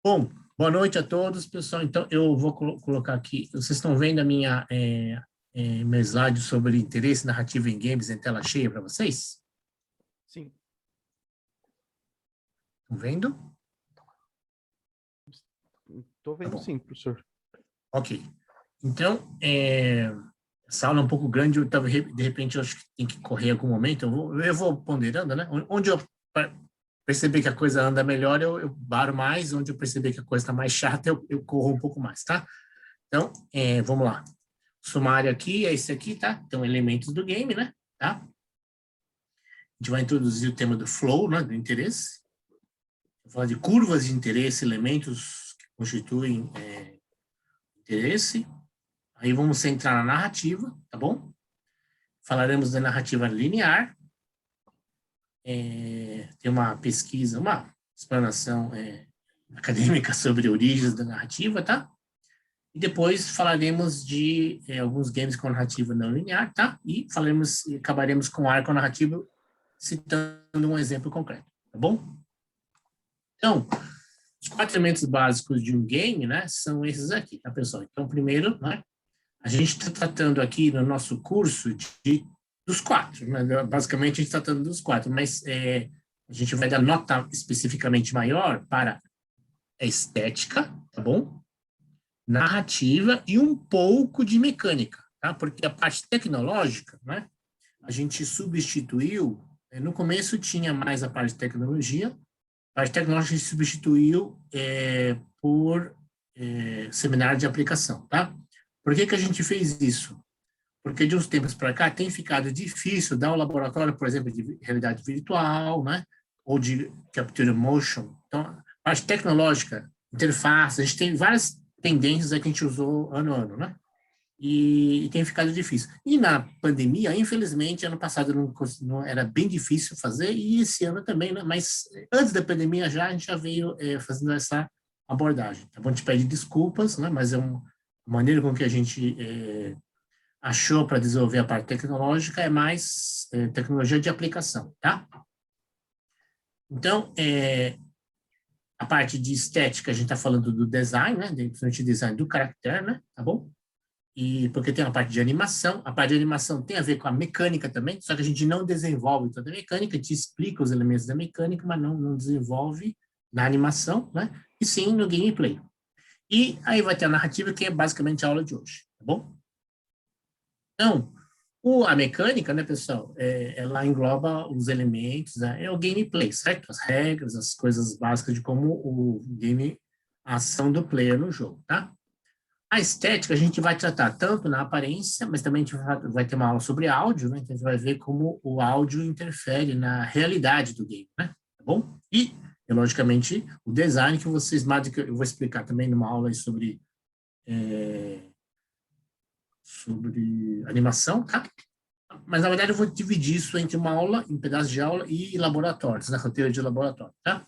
Bom, boa noite a todos, pessoal. Então, eu vou colocar aqui. Vocês estão vendo a minha meu slide sobre interesse narrativo em games em tela cheia para vocês? Sim. Estão vendo? Estou vendo sim, professor. Ok. Então, essa aula é um pouco grande, de repente eu acho que tem que correr em algum momento. Eu vou ponderando, né? Onde eu perceber que a coisa anda melhor, eu baro mais. Onde eu perceber que a coisa está mais chata, eu corro um pouco mais, tá? Então, vamos lá. O sumário aqui é esse aqui, tá? Então, elementos do game, né? Tá? A gente vai introduzir o tema do flow, né? Do interesse. Vou falar de curvas de interesse, elementos que constituem interesse. Aí vamos centrar na narrativa, tá bom? Falaremos da narrativa linear. Tem uma pesquisa, uma explanação acadêmica sobre origens da narrativa, tá? E depois falaremos de alguns games com narrativa não linear, tá? E acabaremos com arco narrativo, citando um exemplo concreto, tá bom? Então, os 4 elementos básicos de um game, né, são esses aqui, tá, pessoal? Então, primeiro, né, a gente está tratando aqui no nosso curso dos 4, né? Basicamente, a gente está tratando dos 4, mas a gente vai dar nota especificamente maior para a estética, tá bom? Narrativa e um pouco de mecânica, tá? Porque a parte tecnológica, né, a gente substituiu, no começo tinha mais a parte de tecnologia, a parte tecnológica a gente substituiu por seminário de aplicação, tá? Por que a gente fez isso? Porque de uns tempos para cá tem ficado difícil dar um laboratório, por exemplo, de realidade virtual, né? Ou de capture motion. Então, a parte tecnológica, interface, a gente tem várias tendências que a gente usou ano a ano, né? E tem ficado difícil. E na pandemia, infelizmente, ano passado não era bem difícil fazer, e esse ano também, né? Mas antes da pandemia já, a gente já veio fazendo essa abordagem. Tá bom? A gente pede desculpas, né? Mas é uma maneira com que a gente achou para desenvolver a parte tecnológica é mais tecnologia de aplicação, tá? Então, a parte de estética, a gente está falando do design, né? Principalmente design do caractere, né? Tá bom? E porque tem a parte de animação, a parte de animação tem a ver com a mecânica também, só que a gente não desenvolve toda a mecânica, a gente explica os elementos da mecânica, mas não desenvolve na animação, né? E sim no gameplay. E aí vai ter a narrativa, que é basicamente a aula de hoje, tá bom? Então, a mecânica, né, pessoal, ela engloba os elementos, né, é o gameplay, certo? As regras, as coisas básicas de como o game, a ação do player no jogo, tá? A estética a gente vai tratar tanto na aparência, mas também a gente vai ter uma aula sobre áudio, né? Então a gente vai ver como o áudio interfere na realidade do game, né? Tá bom? E, logicamente, o design que vocês mais que eu vou explicar também numa aula sobre animação, tá? Mas, na verdade, eu vou dividir isso entre uma aula, em pedaços de aula e laboratórios, né? Roteiro de laboratório, tá?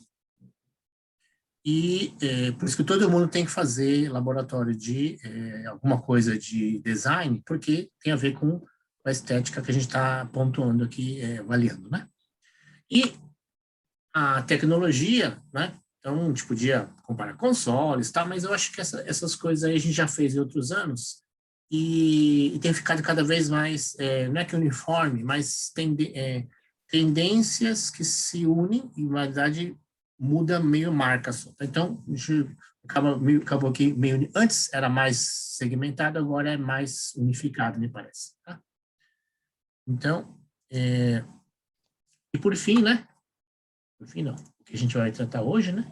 E por isso que todo mundo tem que fazer laboratório de alguma coisa de design, porque tem a ver com a estética que a gente está pontuando aqui, avaliando, né? E a tecnologia, né? Então, a gente podia comparar consoles, tá? Mas eu acho que essas coisas aí a gente já fez em outros anos e tem ficado cada vez mais, não é que uniforme, mas tendências que se unem e, na verdade, muda meio marca só. Então, a gente acabou aqui meio... Antes era mais segmentado, agora é mais unificado, me parece. Tá? Então, e por fim, né? Por fim, não. O que a gente vai tratar hoje, né?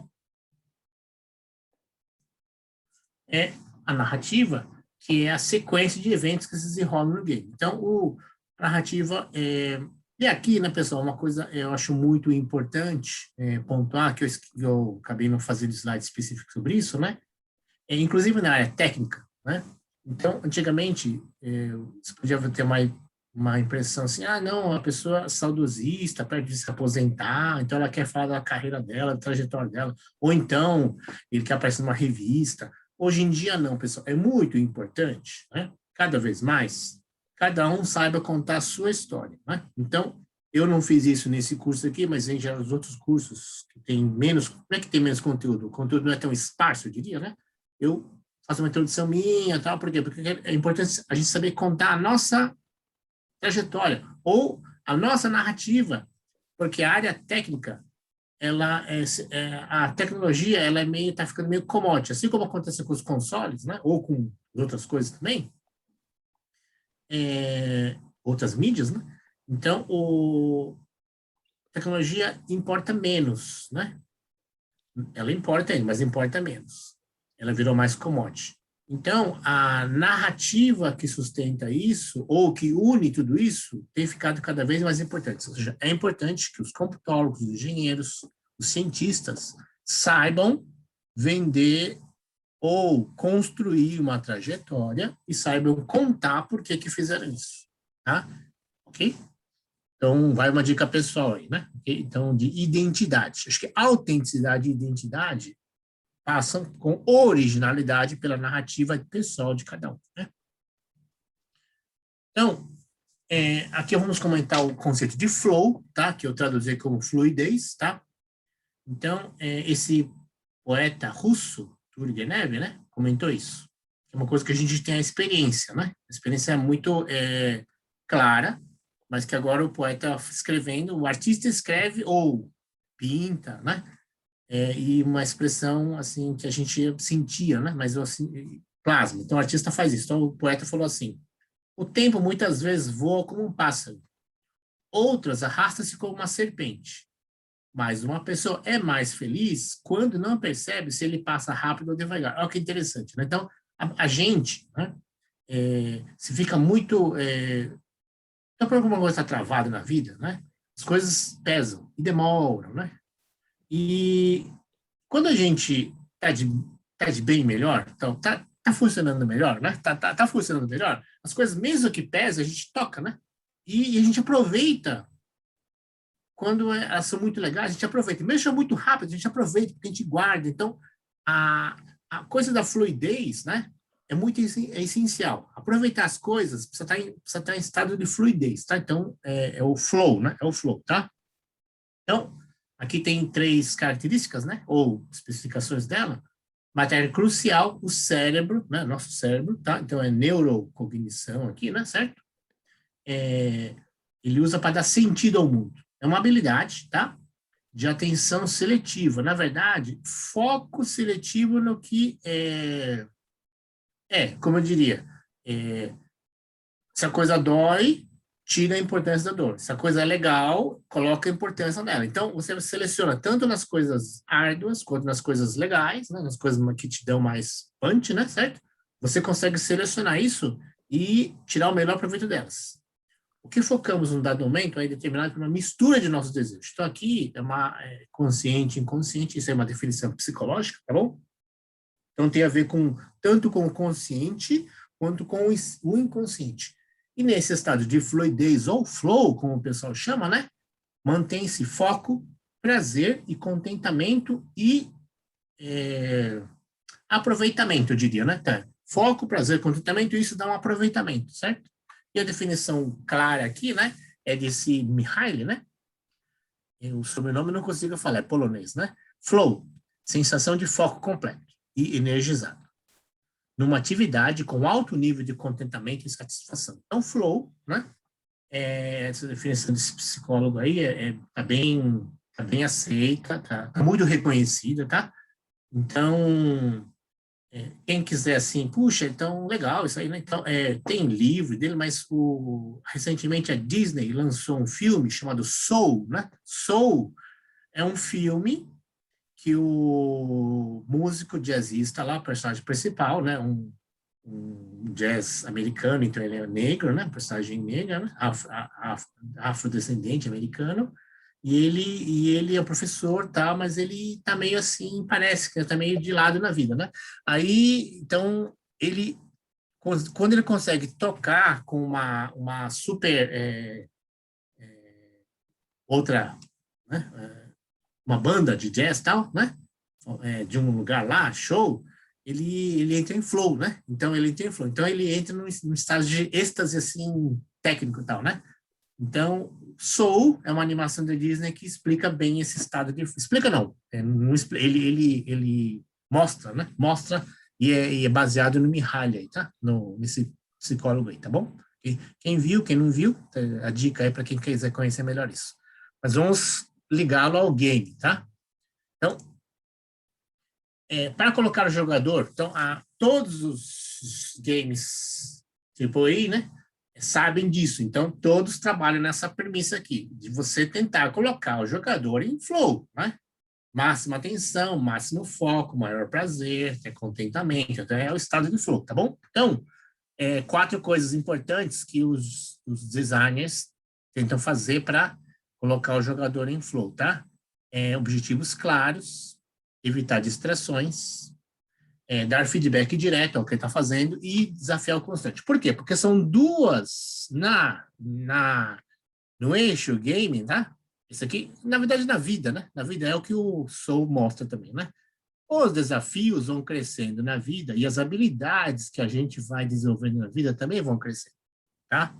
É a narrativa, que é a sequência de eventos que se desenrolam no game. Então, a narrativa e aqui, né, pessoal, uma coisa eu acho muito importante pontuar, que eu acabei não fazendo slide específico sobre isso, né? Inclusive na área técnica, né? Então, antigamente, você podia ter uma impressão assim, não, a pessoa saudosista, perto de se aposentar, então ela quer falar da carreira dela, da trajetória dela, ou então ele quer aparecer numa revista. Hoje em dia, não, pessoal, é muito importante, né? Cada vez mais, cada um saiba contar a sua história, né? Então, Eu não fiz isso nesse curso aqui, mas em geral, os outros cursos que tem menos, não é que tem menos conteúdo, o conteúdo não é tão esparso, eu diria, né? Eu faço uma introdução minha, tal, por quê? Porque é importante a gente saber contar a nossa trajetória ou a nossa narrativa, porque a área técnica, a tecnologia, ela é meio, tá ficando meio commodity, assim como acontece com os consoles, né? Ou com outras coisas também, outras mídias, né? Então, a tecnologia importa menos, né? Ela importa ainda, mas importa menos. Ela virou mais commodity. Então, a narrativa que sustenta isso, ou que une tudo isso, tem ficado cada vez mais importante. Ou seja, é importante que os computólogos, os engenheiros, os cientistas saibam vender ou construir uma trajetória e saibam contar por que que fizeram isso, tá? Ok? Então, vai uma dica pessoal aí, né? Okay? Então, de identidade. Acho que autenticidade e identidade passam com originalidade pela narrativa pessoal de cada um, né? Então, aqui vamos comentar o conceito de flow, tá? Que eu traduzi como fluidez, tá? Então, esse poeta russo, Turgenev, né? Comentou isso. É uma coisa que a gente tem a experiência, né? A experiência é muito clara, mas que agora o poeta escrevendo, o artista escreve ou pinta, né? E uma expressão assim que a gente sentia, né? Mas assim, plasma. Então o artista faz isso. Então o poeta falou assim: o tempo muitas vezes voa como um pássaro, outras arrasta-se como uma serpente. Mas uma pessoa é mais feliz quando não percebe se ele passa rápido ou devagar. Olha que interessante, né? Então a gente, né? Se fica muito então, por alguma coisa está travada na vida, né? As coisas pesam e demoram, né? E quando a gente tá de bem melhor, então tá funcionando melhor, né? Tá funcionando melhor, as coisas, mesmo que pesam, a gente toca, né? E a gente aproveita quando elas são muito legais, a gente aproveita. Mesmo que é muito rápido, a gente aproveita, porque a gente guarda. Então, a, a coisa da fluidez, né? É muito essencial. Aproveitar as coisas, precisa estar em estado de fluidez, tá? Então, é o flow, né? É o flow, tá? Então, aqui tem 3 características, né? Ou especificações dela. Matéria crucial, o cérebro, né? Nosso cérebro, tá? Então, é neurocognição aqui, né? Certo? Ele usa para dar sentido ao mundo. É uma habilidade, tá? De atenção seletiva. Na verdade, foco seletivo no que como eu diria, se a coisa dói, tira a importância da dor. Se a coisa é legal, coloca a importância nela. Então, você seleciona tanto nas coisas árduas, quanto nas coisas legais, né? Nas coisas que te dão mais punch, né? Certo? Você consegue selecionar isso e tirar o melhor proveito delas. O que focamos num dado momento é determinado por uma mistura de nossos desejos. Então, aqui é uma consciente, inconsciente, isso é uma definição psicológica, tá bom? Então, tem a ver tanto com o consciente quanto com o inconsciente. E nesse estado de fluidez ou flow, como o pessoal chama, né? Mantém-se foco, prazer e contentamento e aproveitamento, eu diria, né? Tá. Foco, prazer, contentamento, isso dá um aproveitamento, certo? E a definição clara aqui, né? É desse Mihaly, né? O sobrenome eu não consigo falar, é polonês, né? Flow, sensação de foco completo e energizado numa atividade com alto nível de contentamento e satisfação. Então, flow, né? Essa definição desse psicólogo aí tá bem aceita, tá muito reconhecida, tá? Então, quem quiser assim, puxa, então legal isso aí, né? Então, tem livro dele, mas recentemente a Disney lançou um filme chamado Soul, né? Soul é um filme que o músico jazzista lá, o personagem principal, né? Um jazz americano, então ele é negro, né? Personagem negra, né? Afrodescendente americano. E ele é professor, tá? Mas ele tá meio assim, parece que tá meio de lado na vida, né? Aí, então, quando ele consegue tocar com uma super outra, né? Uma banda de jazz tal, né? De um lugar lá, show, ele entra em flow, né? Então ele entra em flow. Então ele entra num estado de êxtase assim técnico e tal, né? Então, Soul é uma animação da Disney que explica bem esse estado de... Explica não, ele mostra, né? Mostra e é baseado no Mihaly aí, tá? Nesse psicólogo aí, tá bom? E quem viu, quem não viu, a dica aí para quem quiser conhecer melhor isso. Mas vamos ligá-lo ao game, tá? Então, para colocar o jogador, então, todos os games AAA, né, sabem disso. Então, todos trabalham nessa premissa aqui, de você tentar colocar o jogador em flow, né? Máxima atenção, máximo foco, maior prazer, contentamento, então é o estado de flow, tá bom? Então, 4 coisas importantes que os designers tentam fazer para colocar o jogador em flow, tá? Objetivos claros, evitar distrações, dar feedback direto ao que ele está fazendo e desafiar o constante. Por quê? Porque são duas no eixo game, tá? Isso aqui, na verdade, na vida, né? Na vida é o que o Soul mostra também, né? Os desafios vão crescendo na vida e as habilidades que a gente vai desenvolvendo na vida também vão crescendo, tá?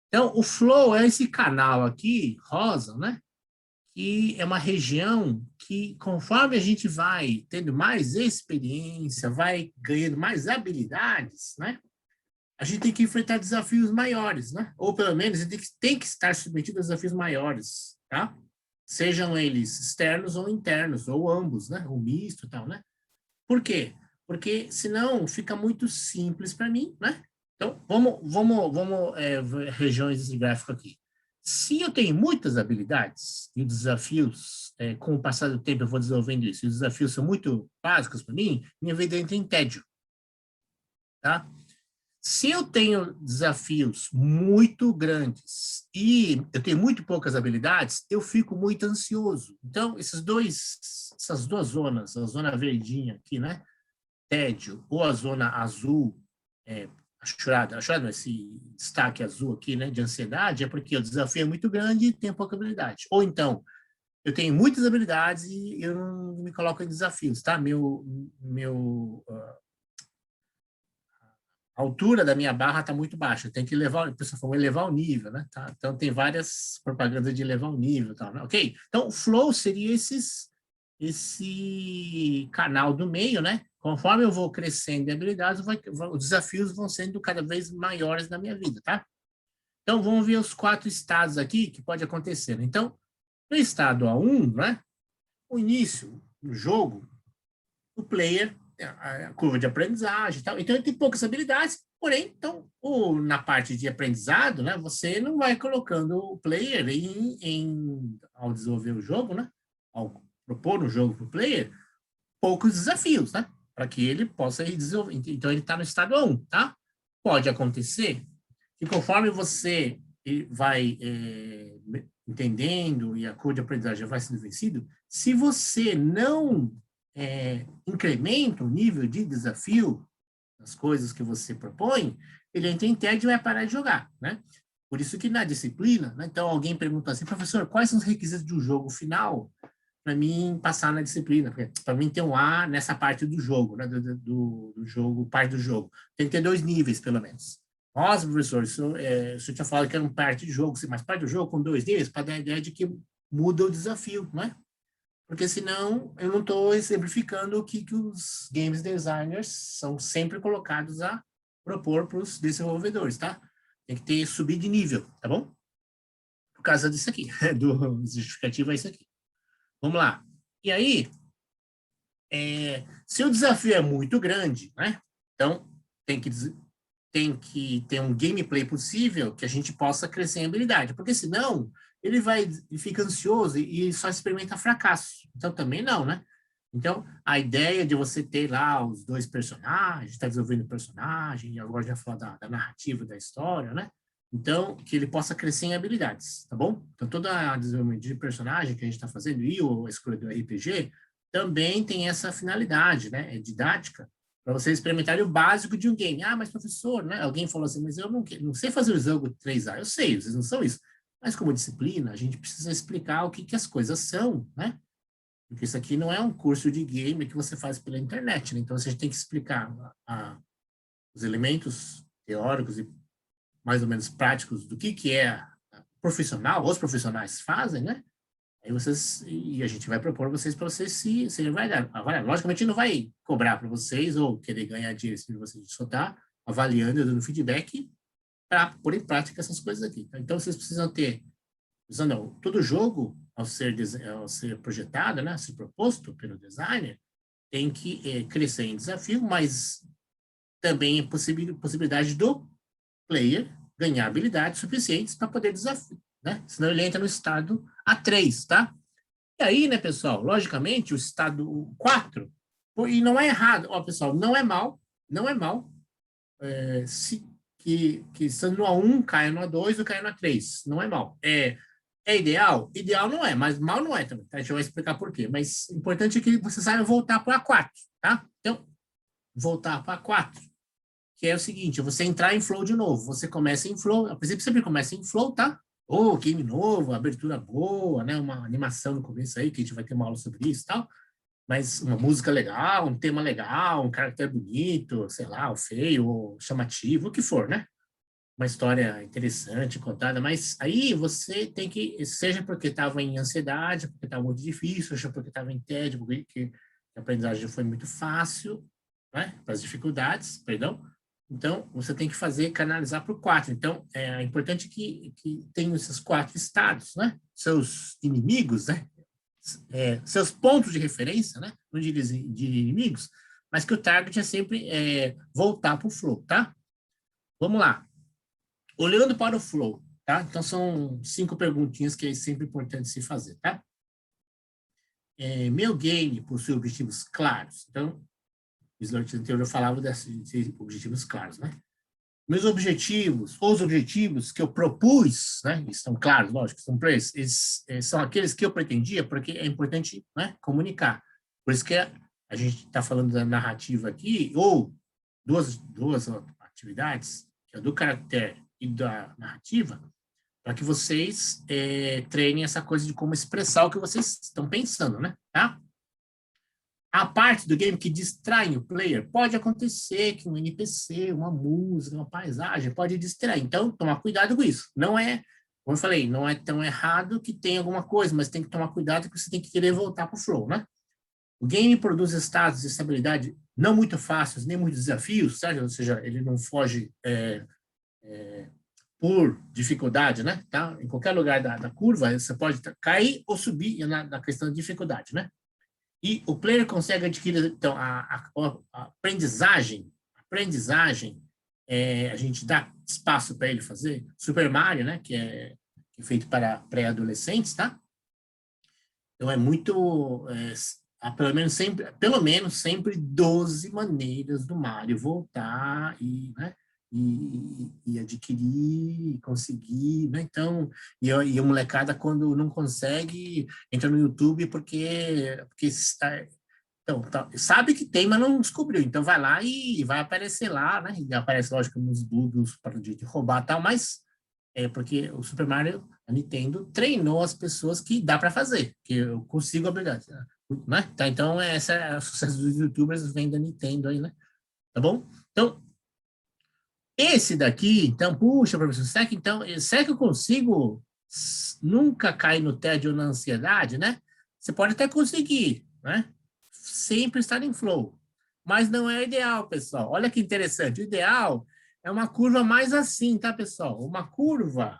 Então, o flow é esse canal aqui, rosa, né? Que é uma região que, conforme a gente vai tendo mais experiência, vai ganhando mais habilidades, né? A gente tem que enfrentar desafios maiores, né? Ou, pelo menos, a gente tem que estar submetido a desafios maiores, tá? Sejam eles externos ou internos, ou ambos, né? Ou misto e tal, né? Por quê? Porque senão fica muito simples para mim, né? Então, vamos ver regiões de gráfico aqui. Se eu tenho muitas habilidades e desafios, com o passar do tempo eu vou desenvolvendo isso, e os desafios são muito básicos para mim, minha vida entra em tédio, tá? Se eu tenho desafios muito grandes e eu tenho muito poucas habilidades, eu fico muito ansioso. Então, essas duas zonas, a zona verdinha aqui, né? Tédio, ou a zona azul, a chorada, esse destaque azul aqui, né, de ansiedade, é porque o desafio é muito grande e tenho pouca habilidade. Ou então, eu tenho muitas habilidades e eu não me coloco em desafios, tá? A altura da minha barra está muito baixa, tem que elevar, a pessoa falou, elevar o nível, né? Tá? Então, tem várias propagandas de elevar o nível, tal, né? Ok? Então, o flow seria esse canal do meio, né? Conforme eu vou crescendo em habilidades, os desafios vão sendo cada vez maiores na minha vida, tá? Então, vamos ver os 4 estados aqui que pode acontecer. Então, no estado A1, né? O início do jogo, o player, a curva de aprendizagem e tal. Então, ele tem poucas habilidades, porém, então, na parte de aprendizado, né? Você não vai colocando o player ao desenvolver o jogo, né? Ao propor um jogo para o player, poucos desafios, né? Para que ele possa ir desenvolver. Então, ele está no estado 1, tá? Pode acontecer que conforme você vai entendendo e a curva de aprendizagem vai sendo vencido, se você não incrementa o nível de desafio das coisas que você propõe, ele entra em tédio e vai parar de jogar, né? Por isso que na disciplina, né, então alguém pergunta assim, professor, quais são os requisitos de um jogo final para mim passar na disciplina? Para mim ter um A nessa parte do jogo, né, do jogo, parte do jogo. Tem que ter 2 níveis, pelo menos. Nossa, professor, o senhor tinha falado que era uma parte de jogo, mas parte do jogo com 2 níveis, para dar a ideia de que muda o desafio, né? Porque senão eu não estou exemplificando o que os games designers são sempre colocados a propor para os desenvolvedores, tá? Tem que ter subir de nível, tá bom? Por causa disso aqui, do justificativo é isso aqui. Vamos lá. E aí, se o desafio é muito grande, né? Então, tem que ter um gameplay possível que a gente possa crescer em habilidade, porque senão ele fica ansioso e só experimenta fracasso. Então, também não, né? Então, a ideia de você ter lá os 2 personagens, está desenvolvendo o personagem, e agora já falar da narrativa da história, né? Então, que ele possa crescer em habilidades, tá bom? Então, toda a desenvolvimento de personagem que a gente está fazendo e a escolha do RPG também tem essa finalidade, né? É didática, para vocês experimentarem o básico de um game. Ah, mas professor, né? Alguém falou assim, mas eu não sei fazer o jogo 3A. Eu sei, vocês não são isso. Mas como disciplina, a gente precisa explicar o que as coisas são, né? Porque isso aqui não é um curso de game que você faz pela internet, né? Então, a gente tem que explicar os elementos teóricos e mais ou menos práticos do que é profissional, os profissionais fazem, né? Aí e a gente vai propor vocês para vocês se avaliar. Logicamente, não vai cobrar para vocês ou querer ganhar dinheiro se vocês só tá avaliando, dando feedback para pôr em prática essas coisas aqui. Então, vocês precisam ter, não, todo jogo, ao ser projetado, né, ser proposto pelo designer, tem que crescer em desafio, mas também é possibilidade do player ganhar habilidades suficientes para poder desafiar, né? Senão ele entra no estado A3, tá? E aí, né, pessoal, logicamente, o estado 4, e não é errado, ó, pessoal, não é mal, que estando no A1, caia no A2 ou caia no A3, não é mal. É ideal? Ideal não é, mas mal não é também, tá? A gente vai explicar por quê, mas o importante é que você saiba voltar para o A4, tá? Então, voltar para A4, que é o seguinte, você entrar em flow de novo, você começa em flow, a princípio sempre começa em flow, tá? Ou game novo, abertura boa, né? Uma animação no começo aí, que a gente vai ter uma aula sobre isso e tal, mas uma música legal, um tema legal, um caractere bonito, sei lá, ou feio, ou chamativo, o que for, né? Uma história interessante contada, mas aí você tem que, seja porque estava em ansiedade, porque estava muito difícil, seja porque estava em tédio, porque a aprendizagem foi muito fácil, né? Para as dificuldades, perdão. Então, você tem que canalizar para o 4. Então, é importante que tenha esses 4 estados, né? Seus inimigos, né? Seus pontos de referência, né? Não de inimigos, mas que o target é sempre voltar para o flow, tá? Vamos lá. Olhando para o flow, tá? Então, são 5 perguntinhas que é sempre importante se fazer, tá? Meu game possui objetivos claros. Então, o slide anterior eu falava desses objetivos claros, né? Meus objetivos, os objetivos que eu propus, né? Estão claros, lógico, estão presos. São aqueles que eu pretendia, porque é importante, né, comunicar. Por isso que a gente está falando da narrativa aqui, ou duas atividades, que é do caractere e da narrativa, para que vocês treinem essa coisa de como expressar o que vocês estão pensando, né? Tá? A parte do game que distrai o player, pode acontecer que um NPC, uma música, uma paisagem, pode distrair. Então, tomar cuidado com isso. Não é, como eu falei, não é tão errado que tem alguma coisa, mas tem que tomar cuidado que você tem que querer voltar para o flow, né? O game produz estados de estabilidade não muito fáceis, nem muito desafios, certo? Ou seja, ele não foge por dificuldade, né? Tá? Em qualquer lugar da curva, você pode cair ou subir na questão de dificuldade, né? E o player consegue adquirir, então, a aprendizagem, a gente dá espaço para ele fazer. Super Mario, né, que é feito para pré-adolescentes, tá? Então, é muito, há pelo menos sempre 12 maneiras do Mario voltar e, né, e adquirir, conseguir, né? Então, e a molecada, quando não consegue, entra no YouTube porque está, então, sabe que tem, mas não descobriu. Então, vai lá e vai aparecer lá, né? E aparece, lógico, nos Googles para de roubar e tal, mas porque o Super Mario, a Nintendo treinou as pessoas que dá para fazer, que eu consigo habilidade, né? Tá, então, essa é o sucesso dos YouTubers, vem da Nintendo aí, né? Tá bom? Então, esse daqui, então, puxa, professor, será que eu consigo nunca cair no tédio ou na ansiedade, né? Você pode até conseguir, né? Sempre estar em flow. Mas não é ideal, pessoal. Olha que interessante. O ideal é uma curva mais assim, tá, pessoal? Uma curva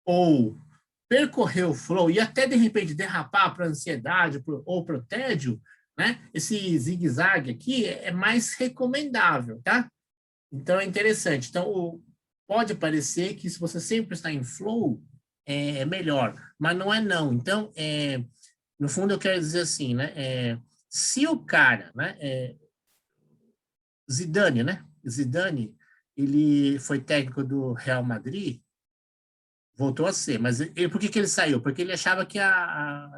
ou percorrer o flow e até, de repente, derrapar para a ansiedade ou para o tédio, né? Esse zigue-zague aqui é mais recomendável, tá? Então, é interessante. Então, pode parecer que se você sempre está em flow, é melhor, mas não é não. Então, no fundo, eu quero dizer assim, né? Se o cara, né? Zidane, né? Zidane, ele foi técnico do Real Madrid, voltou a ser, mas por que ele saiu? Porque ele achava que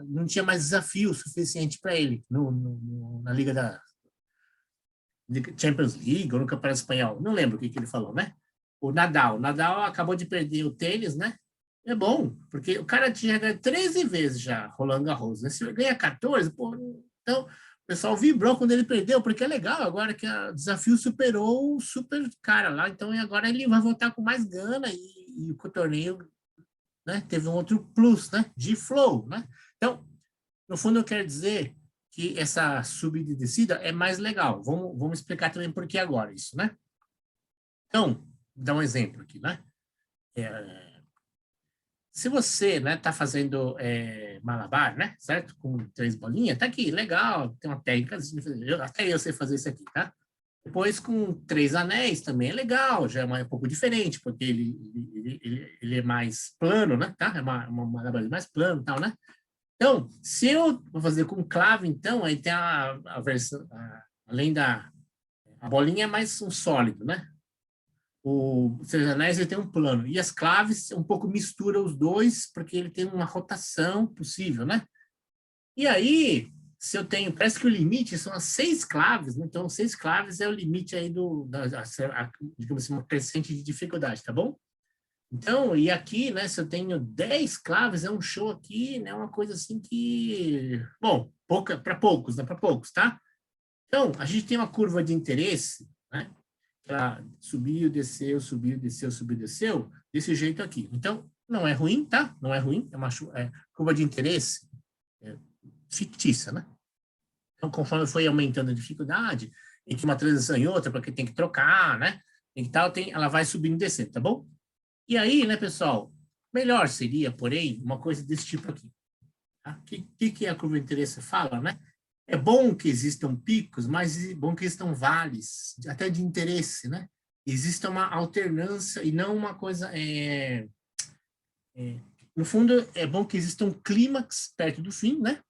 não tinha mais desafio suficiente para ele na Liga da Champions League ou no Campeonato Espanhol, não lembro o que ele falou, né? O Nadal acabou de perder o tênis, né? É bom, porque o cara tinha ganho 13 vezes já Roland Garros, né? Se ele ganha 14, pô, então o pessoal vibrou quando ele perdeu, porque é legal agora que o desafio superou o super cara lá, então agora ele vai voltar com mais gana e o torneio né, teve um outro plus, né, de flow, né? Então, no fundo, eu quero dizer que essa subida e descida é mais legal. Vamos explicar também por que agora isso, né? Então, vou dar um exemplo aqui, né? Se você, né, tá fazendo malabar, né, certo? Com 3 bolinhas, tá aqui, legal, tem uma técnica, até eu sei fazer isso aqui, tá? Depois, com 3 anéis também é legal, já é um pouco diferente, porque ele é mais plano, né, tá? É uma malabar mais plano e tal, né? Então, se eu vou fazer com clave, então, aí tem a versão, além da a bolinha é mais um sólido, né? O Senhor dos Anéis ele tem um plano. E as claves um pouco mistura os dois, porque ele tem uma rotação possível, né? E aí, se eu tenho, parece que o limite são as 6 claves, né? Então 6 claves é o limite aí digamos assim, uma crescente de dificuldade, tá bom? Então, e aqui, né, se eu tenho 10 claves, é um show aqui, né, uma coisa assim que, bom, pouca para poucos, né, para poucos, tá? Então, a gente tem uma curva de interesse, né? Subiu, desceu, subiu, desceu, subiu, desceu, desse jeito aqui. Então, não é ruim, tá? Não é ruim, é uma curva de interesse fictícia, né? Então, conforme foi aumentando a dificuldade, entre uma transição e outra, porque tem que trocar, né? Tem que tal, ela vai subindo e descendo, tá bom? E aí, né, pessoal, melhor seria, porém, uma coisa desse tipo aqui. Tá? O que a curva de interesse fala, né? É bom que existam picos, mas é bom que existam vales, até de interesse, né? Exista uma alternância e não uma coisa... no fundo, é bom que exista um clímax perto do fim, né?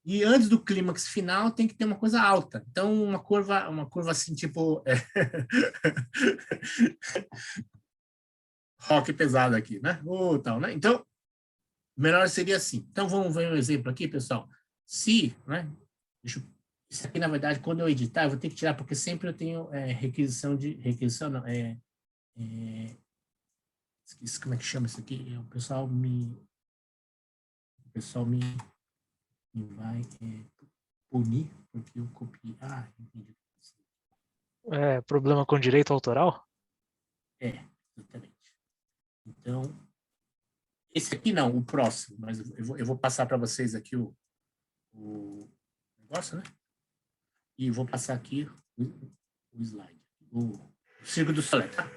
E antes do clímax final tem que ter uma coisa alta. Então, uma curva assim, tipo... rock pesado aqui, né? Ou tal, né? Então, melhor seria assim. Então, vamos ver um exemplo aqui, pessoal. Se, né? Isso aqui, na verdade, quando eu editar, eu vou ter que tirar, porque sempre eu tenho requisição não, esqueci como é que chama isso aqui, o pessoal me vai punir, porque eu copiei, entendi. Problema com direito autoral? Exatamente. Então, esse aqui não, o próximo, mas eu vou passar para vocês aqui o negócio, né? E vou passar aqui o slide, o Circo do Soleil, tá?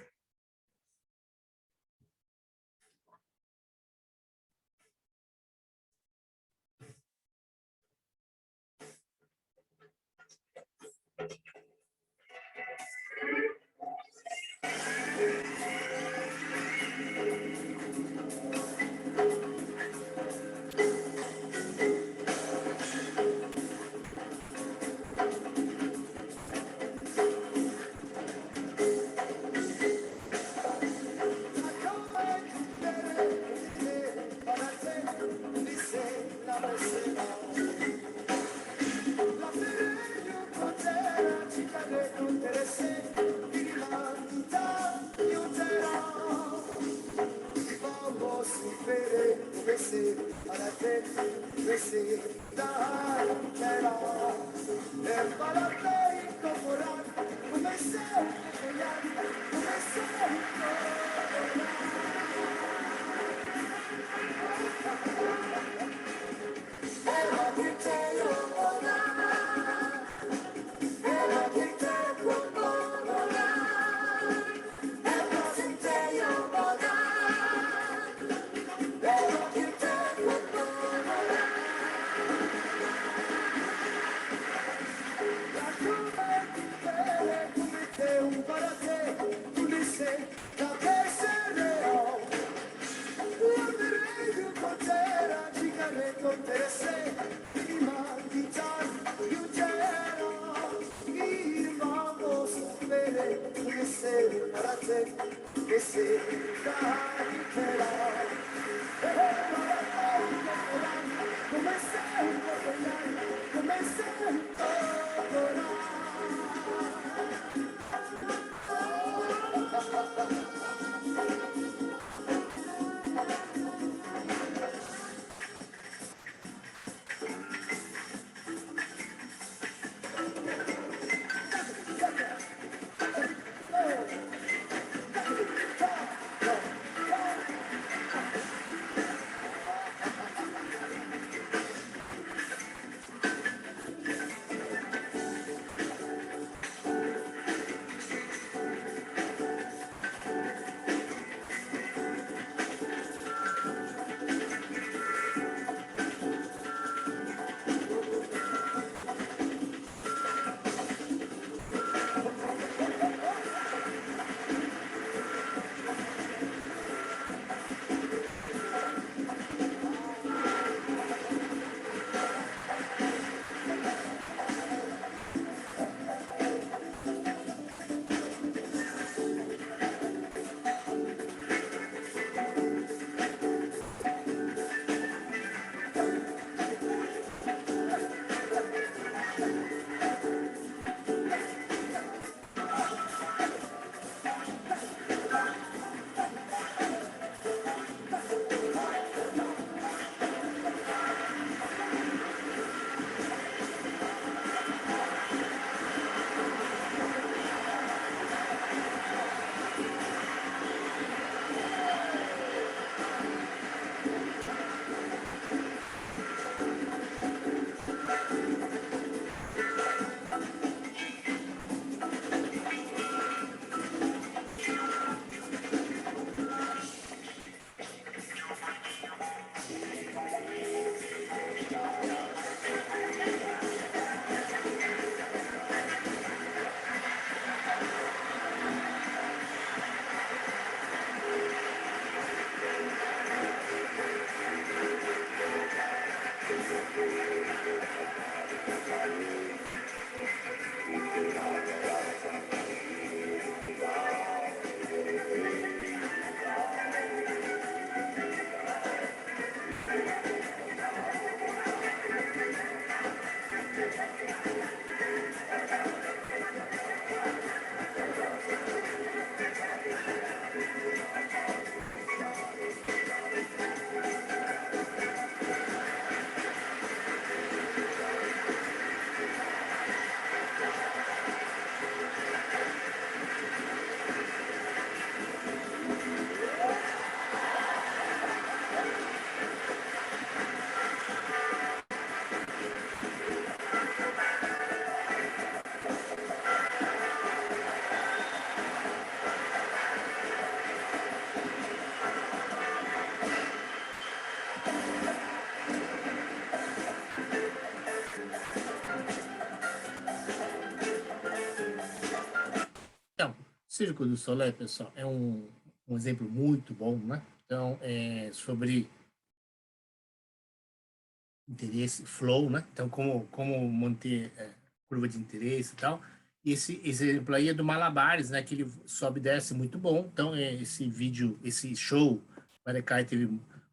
Circo du Soleil, pessoal, é um exemplo muito bom, né? Então, sobre interesse, flow, né? Então, como manter curva de interesse e tal. E esse exemplo aí é do Malabares, né? Que ele sobe e desce muito bom. Então, esse vídeo, esse show, Barekai teve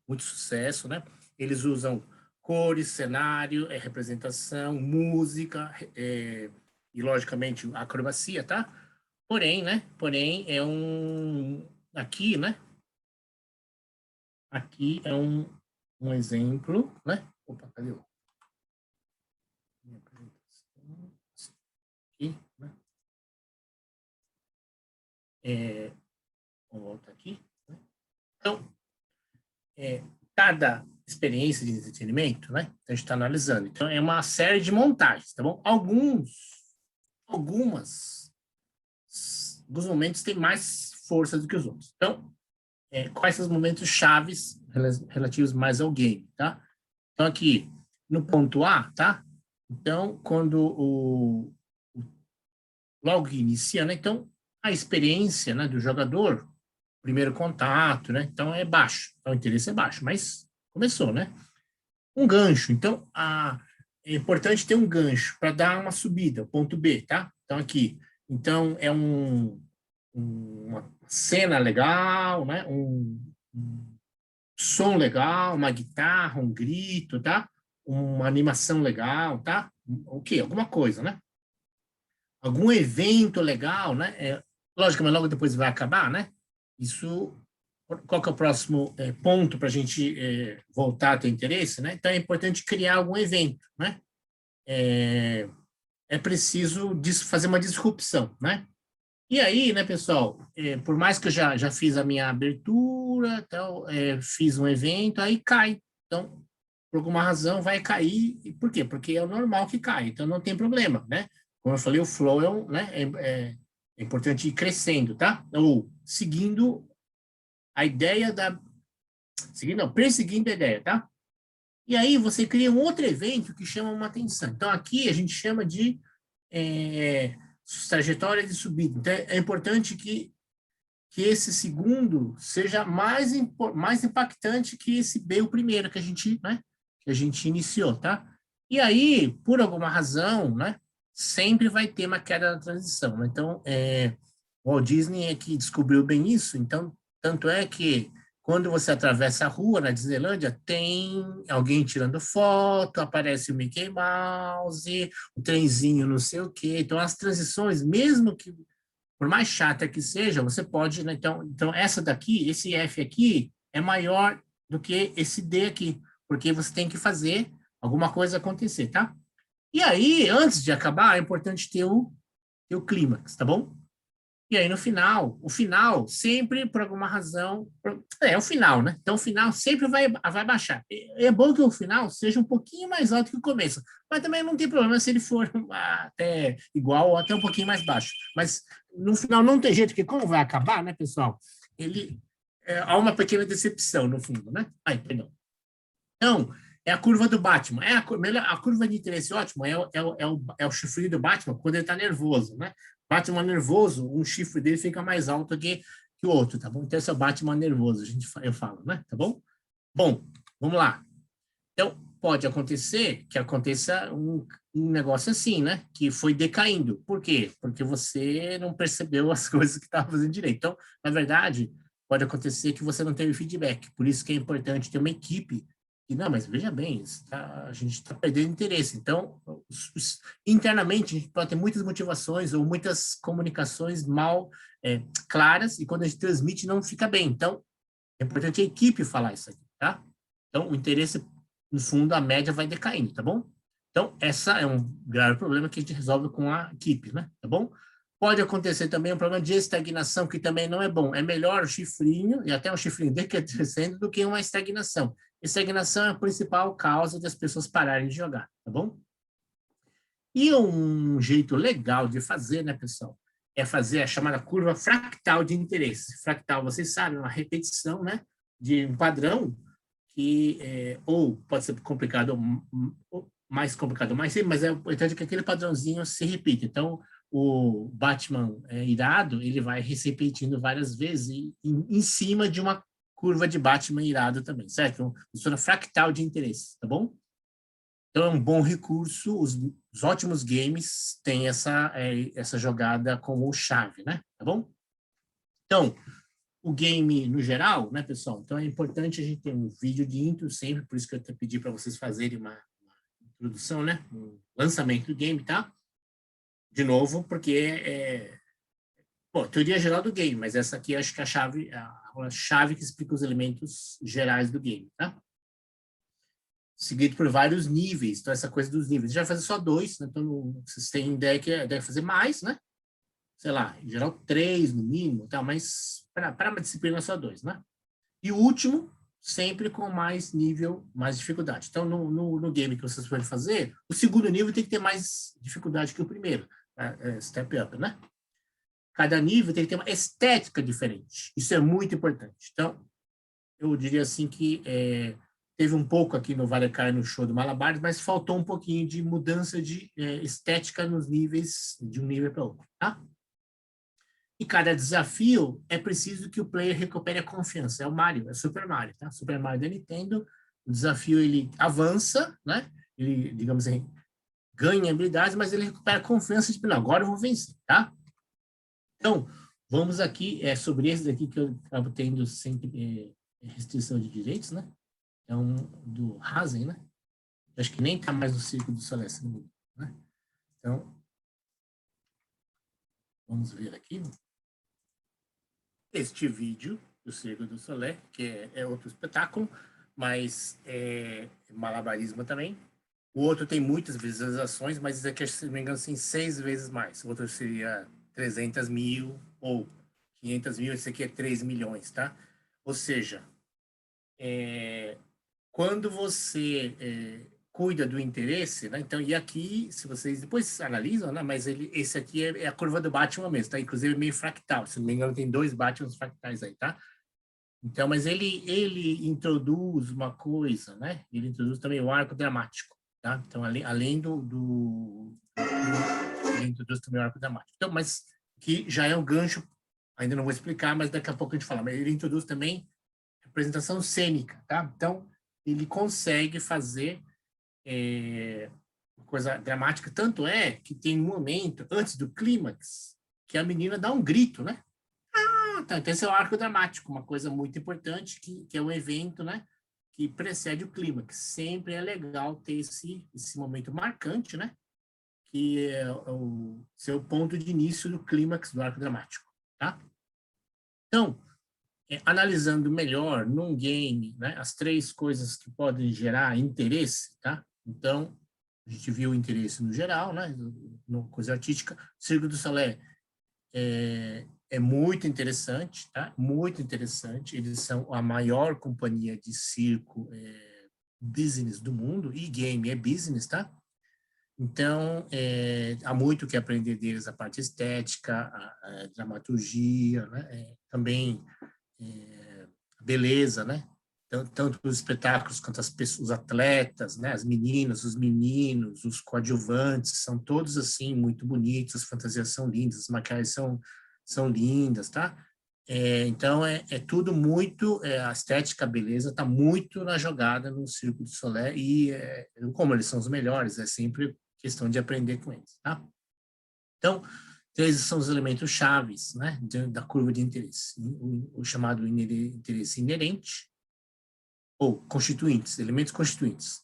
muito sucesso, né? Eles usam cores, cenário, representação, música e, logicamente, acrobacia, tá? Porém, né? Porém, aqui, né? Aqui é um exemplo, né? Opa, cadê o... minha apresentação? Aqui, né? Vamos voltar aqui. Né? Então, cada experiência de entretenimento, né? A gente está analisando. Então, é uma série de montagens, tá bom? Alguns momentos têm mais força do que os outros. Então, quais são os momentos chaves relativos mais ao game, tá? Então, aqui, no ponto A, tá? Então, quando logo que inicia, né? Então, a experiência, né, do jogador, primeiro contato, né? Então, é baixo. Então, o interesse é baixo, mas começou, né? Um gancho. Então, é importante ter um gancho para dar uma subida, ponto B, tá? Então, aqui. Então, é uma cena legal, né? Um som legal, uma guitarra, um grito, tá? Uma animação legal, tá? O quê? Alguma coisa, né? Algum evento legal, né? Lógico, mas logo depois vai acabar, né? Isso, qual que é o próximo ponto para a gente voltar a ter interesse, né? Então, é importante criar algum evento, né? É preciso fazer uma disrupção, né? E aí, né, pessoal, por mais que eu já fiz a minha abertura, então, fiz um evento, aí cai. Então, por alguma razão, vai cair. E por quê? Porque é o normal que cai, então não tem problema, né? Como eu falei, o flow é importante ir crescendo, tá? Ou seguindo a ideia perseguindo a ideia, tá? E aí você cria um outro evento que chama uma atenção. Então, aqui a gente chama de trajetória de subida. Então, é importante que esse segundo seja mais impactante que esse B, o primeiro, que a gente, né, que a gente iniciou, tá? E aí, por alguma razão, né, sempre vai ter uma queda na transição, né? Então, o Walt Disney é que descobriu bem isso, então, tanto é que quando você atravessa a rua na Disneylândia, tem alguém tirando foto, aparece o Mickey Mouse, o trenzinho não sei o quê. Então, as transições, mesmo que por mais chata que seja, você pode, né? Então essa daqui, esse F aqui, é maior do que esse D aqui, porque você tem que fazer alguma coisa acontecer, tá? E aí, antes de acabar, é importante ter o clímax, tá bom? E aí, no final, o final sempre, por alguma razão, é o final, né? Então, o final sempre vai baixar. É bom que o final seja um pouquinho mais alto que o começo, mas também não tem problema se ele for até igual ou até um pouquinho mais baixo. Mas no final não tem jeito, porque como vai acabar, né, pessoal? Há uma pequena decepção no fundo, né? Ai, perdão. Então, é a curva do Batman. A curva de interesse ótimo é o chifre do Batman quando ele está nervoso, né? Batman nervoso, um chifre dele fica mais alto que o outro, tá bom? Então, esse é o Batman nervoso, eu falo, né? Tá bom? Bom, vamos lá. Então, pode acontecer que aconteça um negócio assim, né? Que foi decaindo. Por quê? Porque você não percebeu as coisas que estava fazendo direito. Então, na verdade, pode acontecer que você não teve feedback. Por isso que é importante ter uma equipe. E não, mas veja bem, a gente está perdendo interesse. Então, internamente, a gente pode ter muitas motivações ou muitas comunicações mal claras, e quando a gente transmite, não fica bem. Então, é importante a equipe falar isso aqui, tá? Então, o interesse, no fundo, a média vai decaindo, tá bom? Então, essa é um grave problema que a gente resolve com a equipe, né? Tá bom? Pode acontecer também um problema de estagnação, que também não é bom. É melhor o chifrinho, e até um chifrinho decrescendo, do que uma estagnação. Estagnação é a principal causa das pessoas pararem de jogar, tá bom? E um jeito legal de fazer, né, pessoal? É fazer a chamada curva fractal de interesse. Fractal, vocês sabem, é uma repetição, né, de um padrão que ou pode ser complicado ou mais complicado ou mais simples, mas é importante que aquele padrãozinho se repita. Então, o Batman irado, ele vai se repetindo várias vezes em cima de uma curva de Batman irado também, certo? Uma mistura fractal de interesse, tá bom? Então, é um bom recurso. Os ótimos games têm essa jogada como chave, né? Tá bom? Então, o game no geral, né, pessoal? Então, é importante a gente ter um vídeo de intro sempre, por isso que eu até pedi para vocês fazerem uma introdução, né? Um lançamento do game, tá? De novo, porque bom, teoria geral do game, mas essa aqui acho que é a chave que explica os elementos gerais do game, tá? Seguido por vários níveis, então essa coisa dos níveis. A gente vai fazer só 2, né? Então vocês têm ideia que deve fazer mais, né? Sei lá, em geral 3 no mínimo, tá? Mas para uma disciplina só 2, né? E o último, sempre com mais nível, mais dificuldade. Então no game que vocês forem fazer, o segundo nível tem que ter mais dificuldade que o primeiro, step up, né? Cada nível tem que ter uma estética diferente. Isso é muito importante. Então, eu diria assim que teve um pouco aqui no Vale Cair no show do Malabares, mas faltou um pouquinho de mudança de estética nos níveis, de um nível para outro, tá? E cada desafio é preciso que o player recupere a confiança. É o Mario, é Super Mario, tá? Super Mario da Nintendo, o desafio ele avança, né? Ele, digamos assim, ganha habilidades, mas ele recupera a confiança de, não, agora eu vou vencer, tá? Então, vamos aqui, sobre esse daqui que eu acabo tendo sempre restrição de direitos, né? É um do Hazen, né? Acho que nem está mais no Círculo do Solé, né? Então, vamos ver aqui. Este vídeo do Círculo do Solé, que é outro espetáculo, mas é malabarismo também. O outro tem muitas visualizações, mas esse aqui, se não me engano, assim, 6 vezes mais. O outro seria 300 mil ou 500 mil, esse aqui é 3 milhões, tá? Ou seja, quando você cuida do interesse, né? Então, e aqui, se vocês depois analisam, né? Mas esse aqui é a curva do Batman mesmo, tá? Inclusive meio fractal, se não me engano, tem 2 Batmans fractais aí, tá? Então, mas ele introduz uma coisa, né? Ele introduz também o arco dramático, tá? Então, além ele introduz também o arco dramático. Então, mas que já é um gancho, ainda não vou explicar, mas daqui a pouco a gente fala. Mas ele introduz também representação cênica, tá? Então, ele consegue fazer coisa dramática, tanto é que tem um momento antes do clímax que a menina dá um grito, né? Tá, então esse é o arco dramático, uma coisa muito importante que é um evento, né? Que precede o clímax. Sempre é legal ter esse momento marcante, né? Que é o seu ponto de início do clímax do arco dramático, tá? Então, analisando melhor num game, né, as 3 coisas que podem gerar interesse, tá? Então, a gente viu o interesse no geral, né, no coisa artística. Circo du Soleil é muito interessante, tá? Muito interessante. Eles são a maior companhia de circo business do mundo, e game é business, tá? Então, há muito que aprender deles, a parte estética, a dramaturgia, né? Também beleza, né? Tanto os espetáculos quanto as pessoas, os atletas, né? As meninas, os meninos, os coadjuvantes, são todos assim muito bonitos, as fantasias são lindas, as maquiagens são lindas, tá? Então tudo muito, a estética, a beleza está muito na jogada no Circo du Soleil e como eles são os melhores, é sempre questão de aprender com eles, tá? Então, esses são os elementos chaves, né, da curva de interesse. O chamado interesse inerente, ou constituintes, elementos constituintes.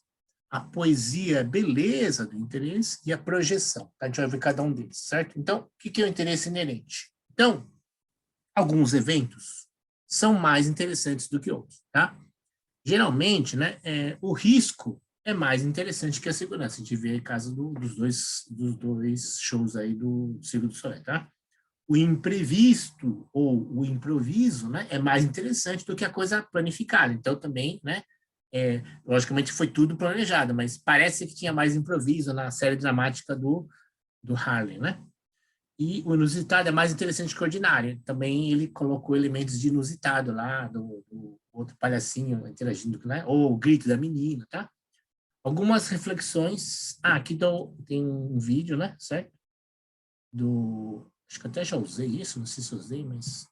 A poesia, a beleza do interesse e a projeção. A gente vai ver cada um deles, certo? Então, o que é o interesse inerente? Então, alguns eventos são mais interessantes do que outros, tá? Geralmente, né, o risco é mais interessante que a segurança. A gente vê o caso dos dois shows aí do Circo du Soleil, tá? O imprevisto ou o improviso, né, é mais interessante do que a coisa planificada. Então, também, né, logicamente foi tudo planejado, mas parece que tinha mais improviso na série dramática do Harlem, né? E o inusitado é mais interessante que o ordinário. Também ele colocou elementos de inusitado lá, do outro palhacinho interagindo, né? Ou o grito da menina, tá? Algumas reflexões. Aqui tem um vídeo, né? Certo? Acho que até já usei isso, não sei se usei, mas...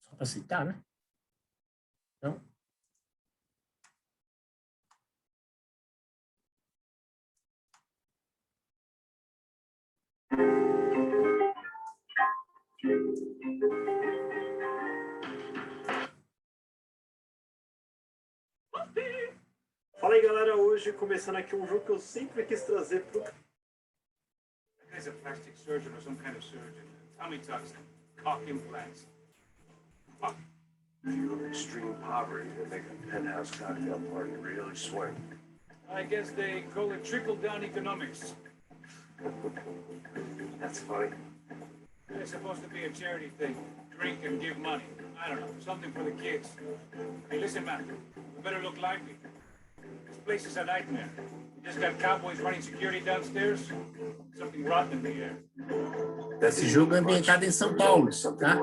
só para citar, né? Então... Fala aí, galera, hoje começando aqui um jogo que eu sempre quis trazer pro... That guy's a plastic surgeon or some kind of surgeon. Tommy talks cock implants. Fuck. If you live in extreme poverty, they make a penthouse cocktail party really swing. I guess they call it trickle-down economics. That's funny. It's supposed to be a charity thing. Drink and give money. I don't know, something for the kids. Hey, listen, man, you better look lively. This place is a nightmare. You just got cowboys running security downstairs. Something rotten in the air. Esse jogo é ambientado em São Paulo, tá?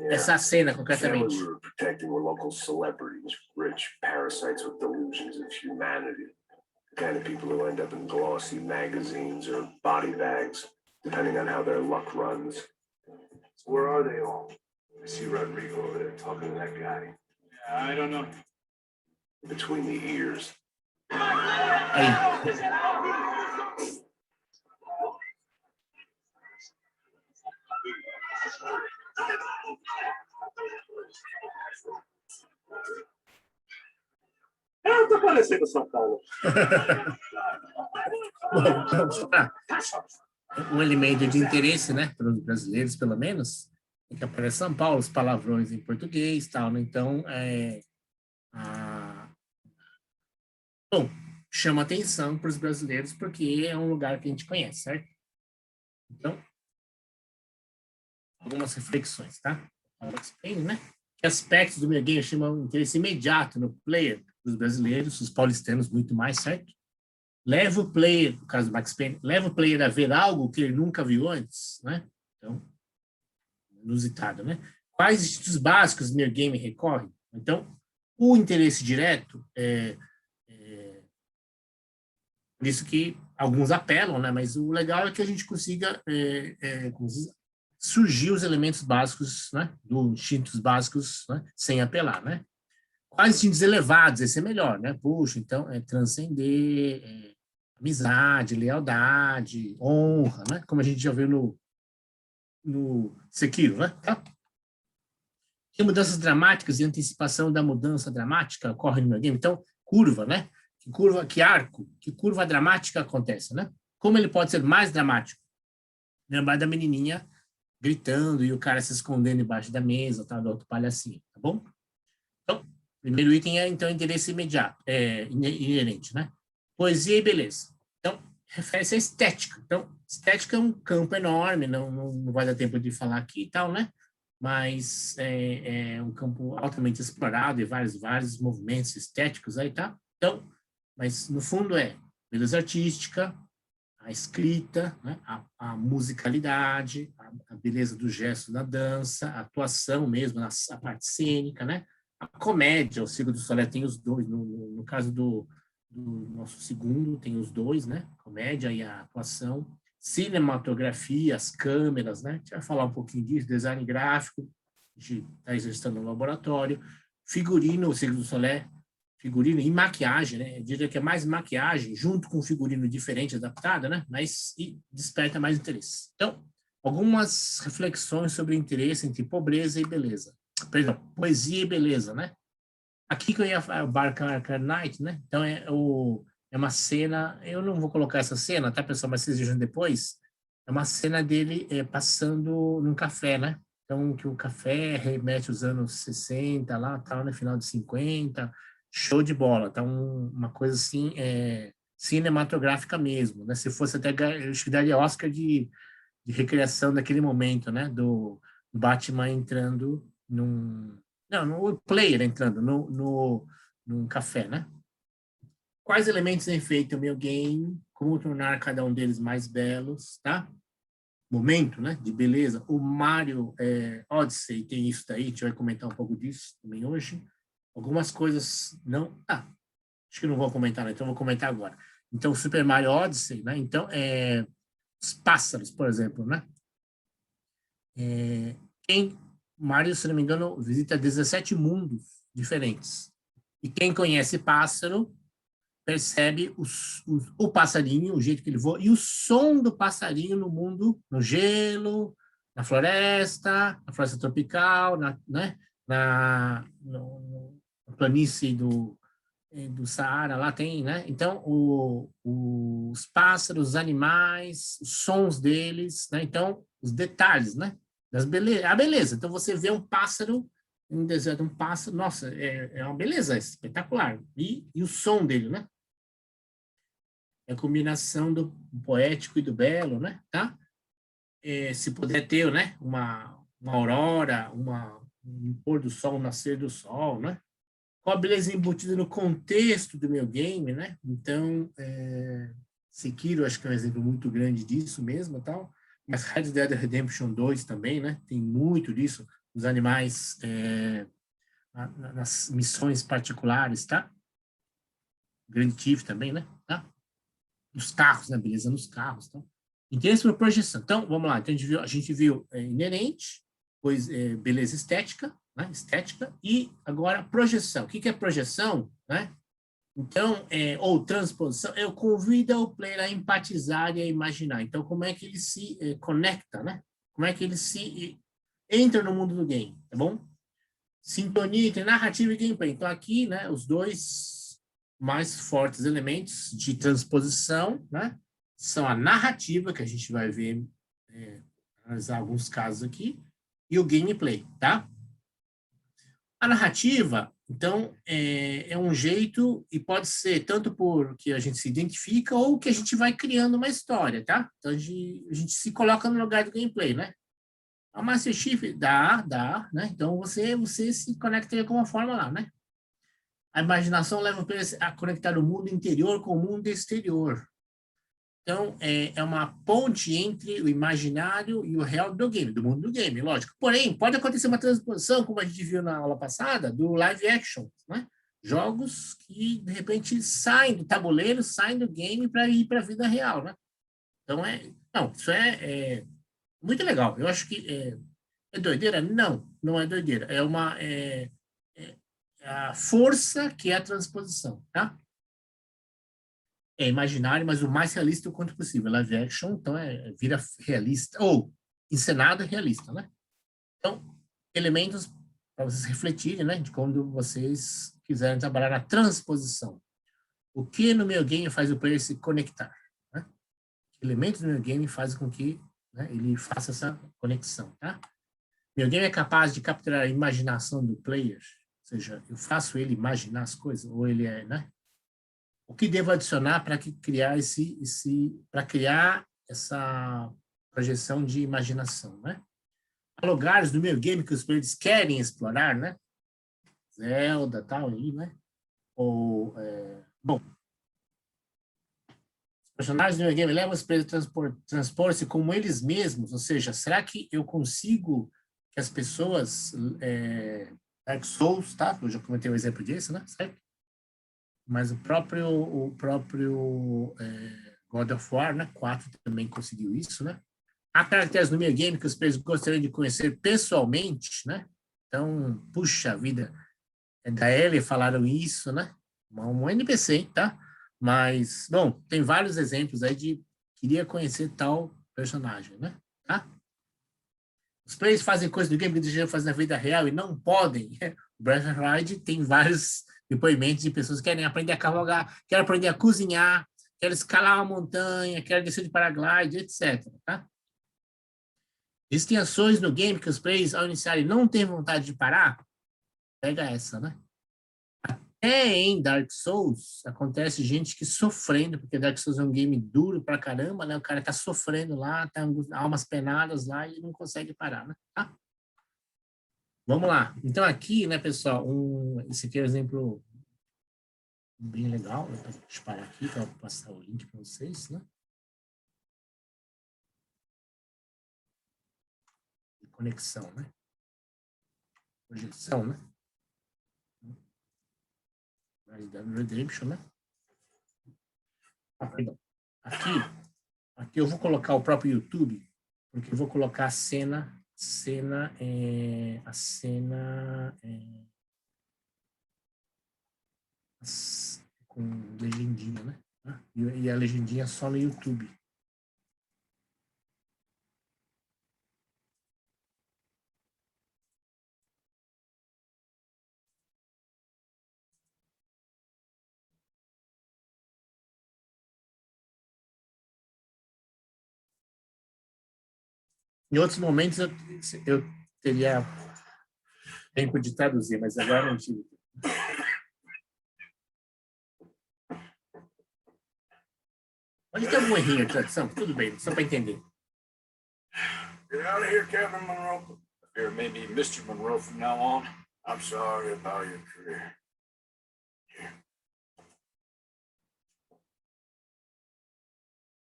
Essa cena, concretamente. We were protecting were local celebrities, rich parasites with delusions of humanity. The kind of people who end up in glossy magazines or body bags, depending on how their luck runs. So where are they all? I see Rodrigo over there talking to that guy. Yeah, I don't know. Between the ears. Aí. Tá parecendo São Paulo. Um elemento de interesse, né, para os brasileiros, pelo menos, é que aparece São Paulo, os palavrões em português, tal, né? Então, bom, chama atenção para os brasileiros porque é um lugar que a gente conhece, certo? Então, algumas reflexões, tá? Né? Que aspectos do meu game chamam interesse imediato no player dos brasileiros, os paulistanos muito mais, certo? Leva o player, no caso do Max Payne, leva o player a ver algo que ele nunca viu antes, né? Então, inusitado, né? Quais instintos básicos o meu game recorre? Então, o interesse direto por isso que alguns apelam, né? Mas o legal é que a gente consiga surgir os elementos básicos, né? Dos instintos básicos, né? Sem apelar, né? Quais instintos elevados? Esse é melhor, né? Puxa, então, transcender, amizade, lealdade, honra, né? Como a gente já viu no Sekiro, né? Tá? Que mudanças dramáticas e antecipação da mudança dramática ocorrem no meu game? Então, curva, né? Que arco, que curva dramática acontece, né? Como ele pode ser mais dramático? Lembrar da menininha gritando e o cara se escondendo embaixo da mesa, tá, do outro palhacinho, tá bom? Então, primeiro item é, então, interesse imediato, inerente, né? Poesia e beleza. Então, refere-se à estética. Então, estética é um campo enorme, não vai dar tempo de falar aqui e tal, né? Mas é um campo altamente explorado e vários movimentos estéticos aí, tá? Então, mas no fundo é beleza artística, a escrita, né? a musicalidade, a beleza do gesto na dança, a atuação mesmo, a parte cênica, né? A comédia, o Circo do Soleil tem os dois, no caso do nosso segundo, tem os dois, né? Comédia e a atuação, cinematografia, as câmeras, né? A gente vai falar um pouquinho disso, design gráfico, a gente está exercitando no laboratório, figurino, o Circo do Soleil, figurino e maquiagem, né? Eu diria que é mais maquiagem, junto com figurino diferente, adaptado, né? Mas desperta mais interesse. Então, algumas reflexões sobre o interesse entre pobreza e beleza. Perdão, poesia e beleza, né? Aqui que eu ia falar, o Barker Knight, né? Então, é uma cena, eu não vou colocar essa cena, tá, pessoal? Mas vocês vejam depois. É uma cena dele passando num café, né? Então, que o café remete aos anos 60, lá, tal, no final de 50, show de bola, tá uma coisa assim, cinematográfica mesmo, né? Se fosse até, eu acho que daria Oscar de recriação daquele momento, né? Do Batman entrando o player entrando num café, né? Quais elementos enfeitam o meu game? Como tornar cada um deles mais belos, tá? Momento, né? De beleza. O Mario Odyssey tem isso daí, a gente vai comentar um pouco disso também hoje. algumas coisas não... acho que não vou comentar, né? Então vou comentar agora. Então, o Super Mario Odyssey, né? Então, os pássaros, por exemplo, né? Mario, se não me engano, visita 17 mundos diferentes. E quem conhece pássaro percebe o passarinho, o jeito que ele voa, e o som do passarinho no mundo, no gelo, na floresta tropical, né? Na planície do Saara, lá tem, né? Então, os pássaros, os animais, os sons deles, né? Então, os detalhes, né? A beleza. Então, você vê um pássaro no deserto, um pássaro, nossa, é uma beleza espetacular. E o som dele, né? É a combinação do poético e do belo, né? Tá? Se puder ter, né? Uma aurora, um pôr do sol, um nascer do sol, né? Qual a beleza embutida no contexto do meu game, né? Então, Sekiro, acho que é um exemplo muito grande disso mesmo, tal. Mas Red Dead Redemption 2 também, né? Tem muito disso. Os animais nas missões particulares, tá? Grand Theft também, né? Tá? Nos carros, né? Beleza nos carros, tá? Interesse por projeção. Então, vamos lá. Então, a gente viu inerente, pois beleza estética, né? Estética, e agora projeção. O que é projeção, né? Então, ou transposição, eu convido o player a empatizar e a imaginar. Então, como é que ele se conecta, né? Como é que ele se entra no mundo do game, tá bom? Sintonia entre narrativa e gameplay. Então, aqui, né, os dois mais fortes elementos de transposição, né, são a narrativa, que a gente vai ver, analisar alguns casos aqui, e o gameplay, tá? A narrativa, então, é um jeito, e pode ser tanto por que a gente se identifica ou que a gente vai criando uma história, tá? Então, a gente se coloca no lugar do gameplay, né? A Master Chief dá, né? Então, você se conecta de alguma forma lá, né? A imaginação leva o player a conectar o mundo interior com o mundo exterior. Então, é uma ponte entre o imaginário e o real do game, do mundo do game, lógico. Porém, pode acontecer uma transposição, como a gente viu na aula passada, do live action, né? Jogos que, de repente, saem do tabuleiro, saem do game para ir para a vida real, né? Então, não, isso é muito legal. Eu acho que é doideira? Não, não é doideira. É a força que é a transposição, tá? É imaginário, mas o mais realista o quanto possível. Live action, então, vira realista, ou encenado realista, né? Então, elementos para vocês refletirem, né? De quando vocês quiserem trabalhar na transposição. O que no meu game faz o player se conectar? Né? Elementos do meu game fazem com que, né, ele faça essa conexão, tá? Meu game é capaz de capturar a imaginação do player, ou seja, eu faço ele imaginar as coisas, ou ele né? O que devo adicionar para criar para criar essa projeção de imaginação, né? Há lugares do meu game que os players querem explorar, né? Zelda, tal, aí, né? Ou, bom, os personagens do meu game levam os players a transpor-se como eles mesmos, ou seja, será que eu consigo que as pessoas, Dark Souls, tá? Eu já comentei um exemplo disso, né? Certo? Mas o próprio God of War, né? 4 também conseguiu isso, né? Há caracteres no meu game que os players gostariam de conhecer pessoalmente, né? Então, puxa vida, da Ellie falaram isso, né? Um NPC, tá? Mas, bom, tem vários exemplos aí de queria conhecer tal personagem, né? Tá? Os players fazem coisas do game que desejam fazer na vida real e não podem. O Breath of the Wild tem vários depoimentos de pessoas que querem aprender a cavalgar, querem aprender a cozinhar, querem escalar uma montanha, querem descer de paraglide, etc. Tá? Existem ações no game que os players, ao iniciarem, não têm vontade de parar. Pega essa, né? Em Dark Souls, acontece gente que sofrendo, porque Dark Souls é um game duro pra caramba, né? O cara tá sofrendo lá, tá almas penadas lá e não consegue parar, né? Tá? Vamos lá. Então aqui, né, pessoal, esse aqui é um exemplo bem legal. Deixa eu parar aqui para passar o link para vocês, né? Conexão, né? Projeção, né? Red Dead Redemption, né? Perdão. Aqui eu vou colocar o próprio YouTube, porque eu vou colocar a cena com legendinha, né? E a legendinha só no YouTube. Em outros momentos eu teria tempo de traduzir, mas agora não tive. Pode ter algum errinho de tradução? Tudo bem, só para entender. Get out of here, Captain Monroe. Or maybe Mr. Monroe from now on. I'm sorry about your career. Here.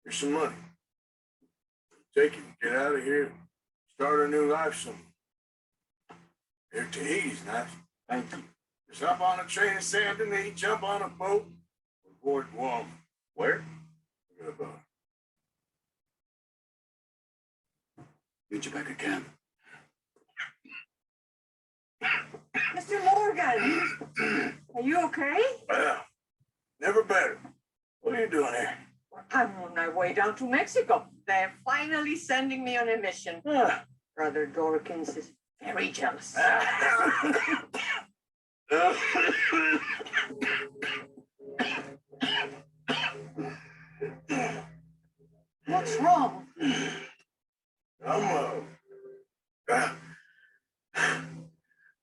Here's some money. Take it, get out of here, start a new life somewhere. Here, Tahiti's nice. Thank you. Just hop on a train to San Denis, jump on a boat, and board Guam. Where? Forget about it. Meet you back at camp. Mr. Morgan, are you okay? Well, never better. What are you doing here? I'm on my way down to Mexico. They're finally sending me on a mission. Ah. Brother Dorkins is very jealous. What's wrong?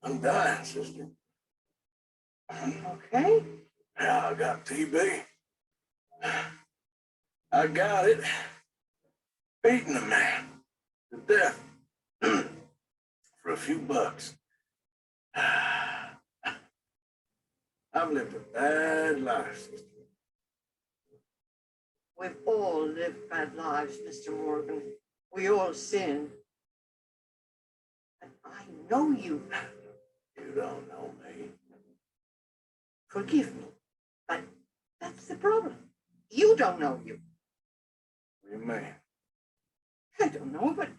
I'm dying, sister. Okay. Yeah, I got TB. I got it. Beating a man to death for a few bucks. I've lived a bad life, sister. We've all lived bad lives, Mr. Morgan. We all sin. And I know you. You don't know me. Forgive me, but that's the problem. You don't know you. What do you mean? I don't know, but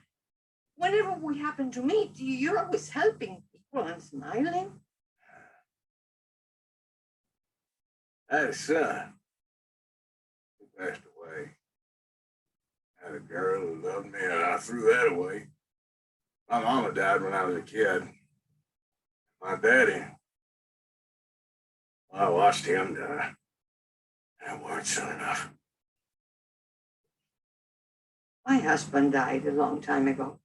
whenever we happen to meet, you're always helping people and smiling. I had a son. He passed away. I had a girl who loved me, and I threw that away. My mama died when I was a kid. My daddy, I watched him die. That weren't soon enough. My husband died a long time ago.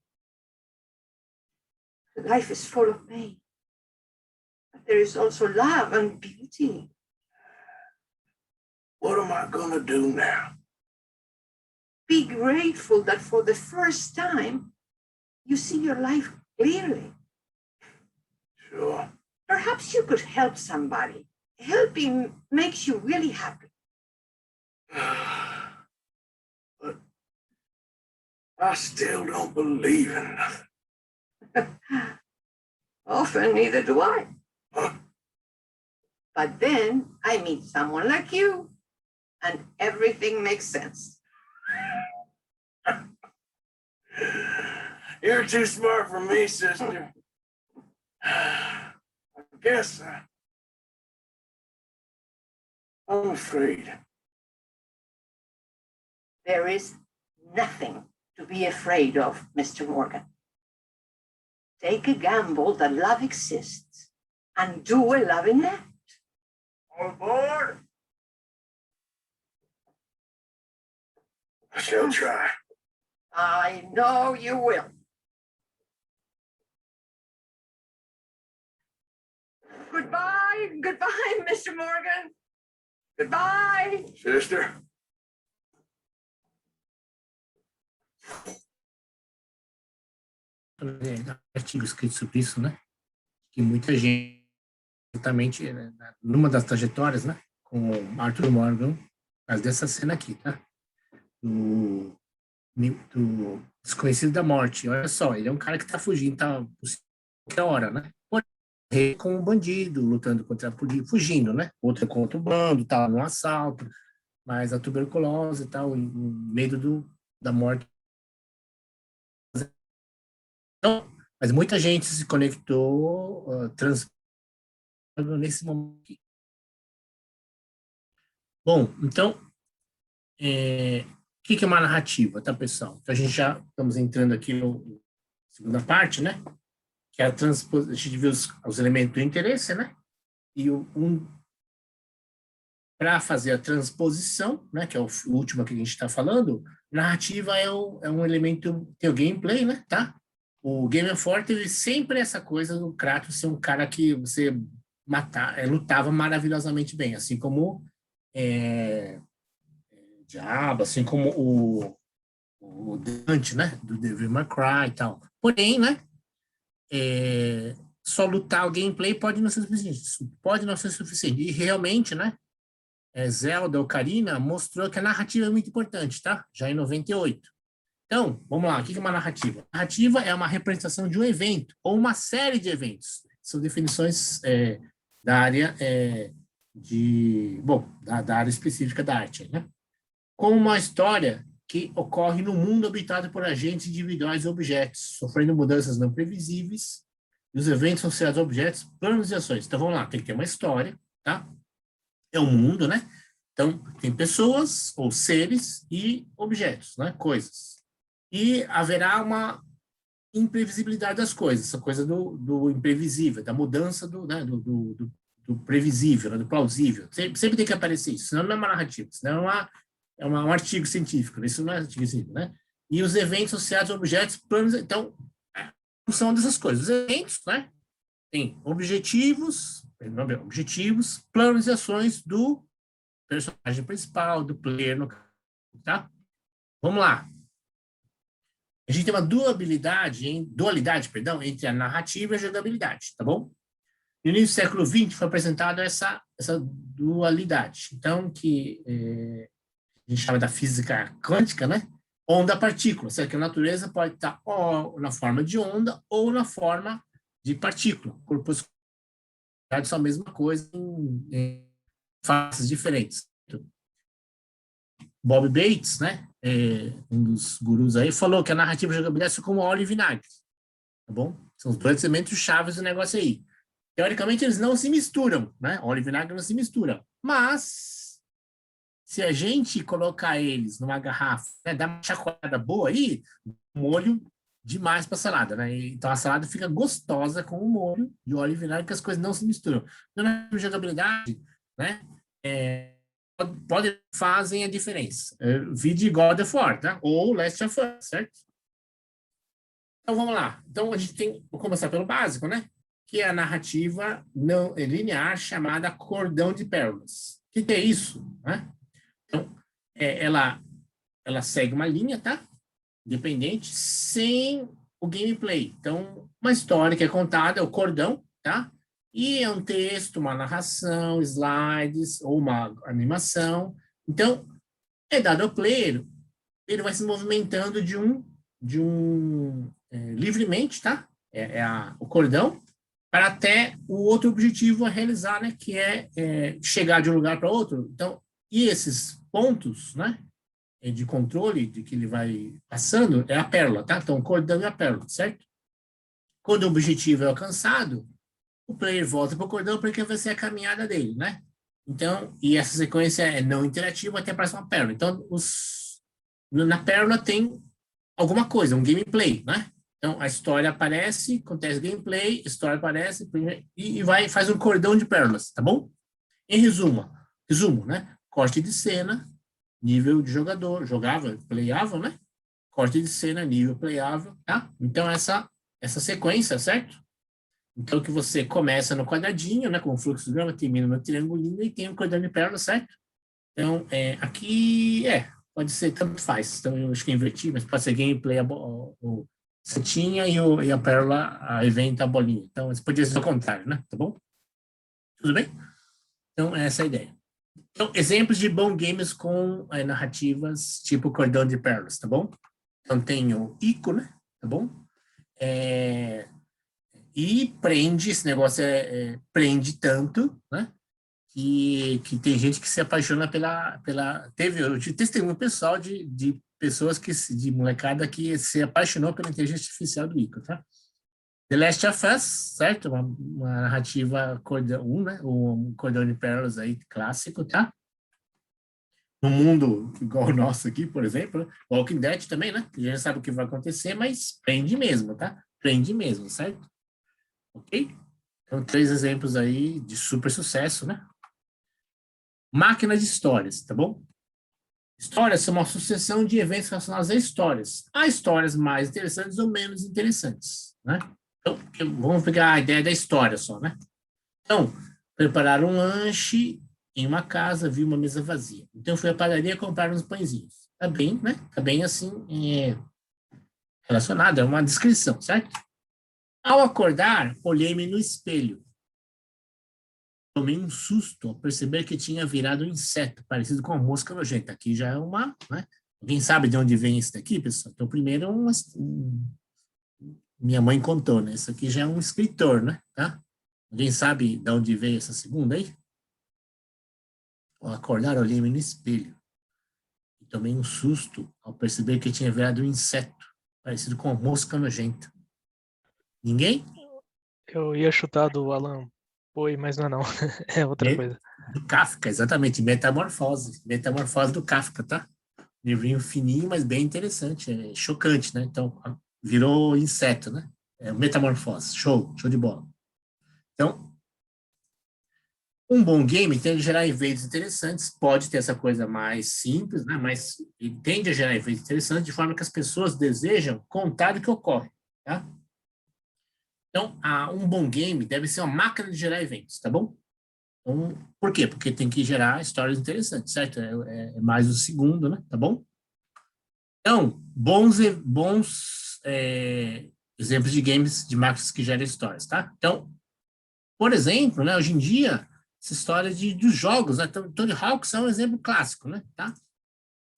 Life is full of pain. But there is also love and beauty. What am I gonna do now? Be grateful that for the first time, you see your life clearly. Sure. Perhaps you could help somebody. Helping makes you really happy. But I still don't believe in nothing. Often, neither do I. Huh? But then I meet someone like you, and everything makes sense. You're too smart for me, sister. I guess I'm afraid. There is nothing to be afraid of, Mr. Morgan. Take a gamble that love exists and do a loving act. All aboard? I shall try. I know you will. Goodbye, goodbye, Mr. Morgan. Goodbye. Sister? Artigo escrito sobre isso, né? Que muita gente, exatamente, numa das trajetórias, né? Com Arthur Morgan, mas dessa cena aqui, tá? Do Desconhecido da Morte. Olha só, ele é um cara que tá fugindo, tá qualquer hora, né? com o bandido, lutando contra a polícia, fugindo, né? Outra contra o bando, tal, no assalto, mas a tuberculose e tal, o medo da morte. Então, mas muita gente se conectou nesse momento aqui. Bom, então, o que é uma narrativa, tá, pessoal? Então, a gente já estamos entrando aqui na segunda parte, né? Que é a transposição, a gente viu os elementos do interesse, né? E para fazer a transposição, né? Que é o último que a gente está falando, narrativa é um elemento, tem o gameplay, né? Tá? O Game of War teve sempre essa coisa do Kratos ser um cara que você lutava maravilhosamente bem, assim como Diabo, assim como o Dante, né? Do Devil May Cry e tal. Porém, né? Só lutar o gameplay pode não ser suficiente. E realmente, né? Zelda Ocarina mostrou que a narrativa é muito importante, tá? Já em 98. Então, vamos lá, o que é uma narrativa? Narrativa é uma representação de um evento ou uma série de eventos. São definições da área da área específica da arte, né? Como uma história que ocorre no mundo habitado por agentes individuais e objetos, sofrendo mudanças não previsíveis, e os eventos associados a objetos, planos e ações. Então, vamos lá, tem que ter uma história, tá? É um mundo, né? Então, tem pessoas ou seres e objetos, né? Coisas. E haverá uma imprevisibilidade das coisas, essa coisa do imprevisível, da mudança do previsível, né? Do plausível. Sempre tem que aparecer isso, senão não é uma narrativa, senão é um artigo científico, né? Isso não é artigo científico, né? E os eventos associados a objetos, planos, então, são dessas coisas. Os eventos, né? Tem objetivos, planos e ações do personagem principal, do player, tá? Vamos lá. A gente tem uma dualidade entre a narrativa e a jogabilidade, tá bom? No início do século XX foi apresentada essa dualidade. Então, que a gente chama da física quântica, né? Onda-partícula, certo? Que a natureza pode estar ou na forma de onda ou na forma de partícula. Corpos são a mesma coisa em faces diferentes. Bob Bates, né, um dos gurus aí, falou que a narrativa e a jogabilidade são como óleo e vinagre, tá bom? São os dois elementos chaves do negócio aí. Teoricamente, eles não se misturam, né? Óleo e vinagre não se misturam. Mas, se a gente colocar eles numa garrafa, né, dar uma chacoalhada boa aí, molho demais para a salada, né? Então, a salada fica gostosa com o molho de óleo e vinagre, que as coisas não se misturam. Então, na jogabilidade, né, fazem a diferença. Vide God of War, tá? Ou Last of Us, certo? Então, vamos lá. Então, a gente vou começar pelo básico, né? Que é a narrativa não linear chamada cordão de pérolas. O que é isso? Né? Então, ela segue uma linha, tá? Independente, sem o gameplay. Então, uma história que é contada, é o cordão, tá? E é um texto, uma narração, slides ou uma animação. Então, é dado ao player, ele vai se movimentando livremente, tá? O cordão, para até o outro objetivo a realizar, né? Que é chegar de um lugar para outro. Então, e esses pontos, né? De controle de que ele vai passando é a pérola, tá? Então, o cordão e a pérola, certo? Quando o objetivo é alcançado, o player volta para o cordão porque vai ser a caminhada dele, né? Então, e essa sequência é não interativa até a próxima pérola. Então, na pérola tem alguma coisa, um gameplay, né? Então, a história aparece, acontece gameplay, a história aparece e faz um cordão de pérolas, tá bom? Em resumo, né? Corte de cena, nível de jogador, playável, né? Corte de cena, nível playável, tá? Então, essa sequência, certo? Então, que você começa no quadradinho, né, com o fluxograma, termina no triangulinho e tem um cordão de pérola, certo? Então, aqui, pode ser, tanto faz. Então, eu acho que inverti, mas pode ser gameplay, o setinha e a pérola, a evento, a bolinha. Então, isso podia ser o contrário, né? Tá bom? Tudo bem? Então, essa é a ideia. Então, exemplos de bom games com narrativas tipo cordão de pérolas, tá bom? Então, tem o Ico, né? Tá bom? E prende, esse negócio prende tanto, né? Que tem gente que se apaixona eu tive testemunho pessoal de pessoas de molecada que se apaixonou pela inteligência artificial do Ico, tá? The Last of Us, certo? Uma narrativa cordão 1, né? Um cordão de pérolas aí clássico, tá? No mundo igual o nosso aqui, por exemplo, né? Walking Dead também, né? A gente já sabe o que vai acontecer, mas prende mesmo, tá? Prende mesmo, certo? Ok? Então, 3 exemplos aí de super sucesso, né? Máquina de histórias, tá bom? Histórias são uma sucessão de eventos relacionados a histórias. Há histórias mais interessantes ou menos interessantes, né? Então, vamos pegar a ideia da história só, né? Então, preparar um lanche em uma casa, vi uma mesa vazia. Então, fui à padaria comprar uns pãezinhos. Tá bem, né? Tá bem, assim, relacionado, é uma descrição, certo? Ao acordar, olhei-me no espelho. Tomei um susto ao perceber que tinha virado um inseto, parecido com uma mosca nojenta. Aqui já é uma, né? Alguém sabe de onde vem isso daqui, pessoal? Então, primeiro, minha mãe contou, né? Isso aqui já é um escritor, né? Tá? Alguém sabe de onde veio essa segunda aí? Ao acordar, olhei-me no espelho. E tomei um susto ao perceber que tinha virado um inseto, parecido com uma mosca nojenta. Ninguém? Eu ia chutar do Alan Poe, mas não é não. É outra coisa. Do Kafka, exatamente. Metamorfose. Metamorfose do Kafka, tá? Livrinho fininho, mas bem interessante. É chocante, né? Então, virou inseto, né? É Metamorfose. Show de bola. Então, um bom game tende a gerar eventos interessantes, pode ter essa coisa mais simples, né? Mas ele tende a gerar eventos interessantes de forma que as pessoas desejam contar o que ocorre, tá? Então, um bom game deve ser uma máquina de gerar eventos, tá bom? Então, por quê? Porque tem que gerar histórias interessantes, certo? É mais o segundo, né? Tá bom? Então, bons exemplos de games de máquinas que geram histórias, tá? Então, por exemplo, né, hoje em dia, essa história dos jogos, né? Tony Hawk's é um exemplo clássico, né? Tá?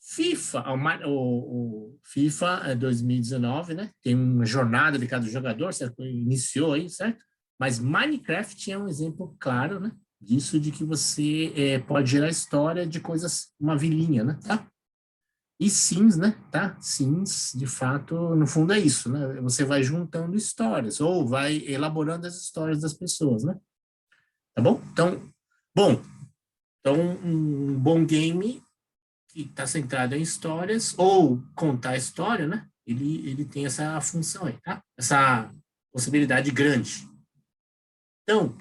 FIFA, o FIFA 2019, né? Tem uma jornada de cada jogador, certo? Iniciou aí, certo? Mas Minecraft é um exemplo claro, né? Disso, de que você pode gerar história de coisas, uma vilinha, né? Tá? E Sims, né? Tá? Sims, de fato, no fundo é isso, né? Você vai juntando histórias, ou vai elaborando as histórias das pessoas, né? Tá bom? Então, um bom game que está centrado em histórias, ou contar a história, né? Ele tem essa função aí, tá? Essa possibilidade grande. Então,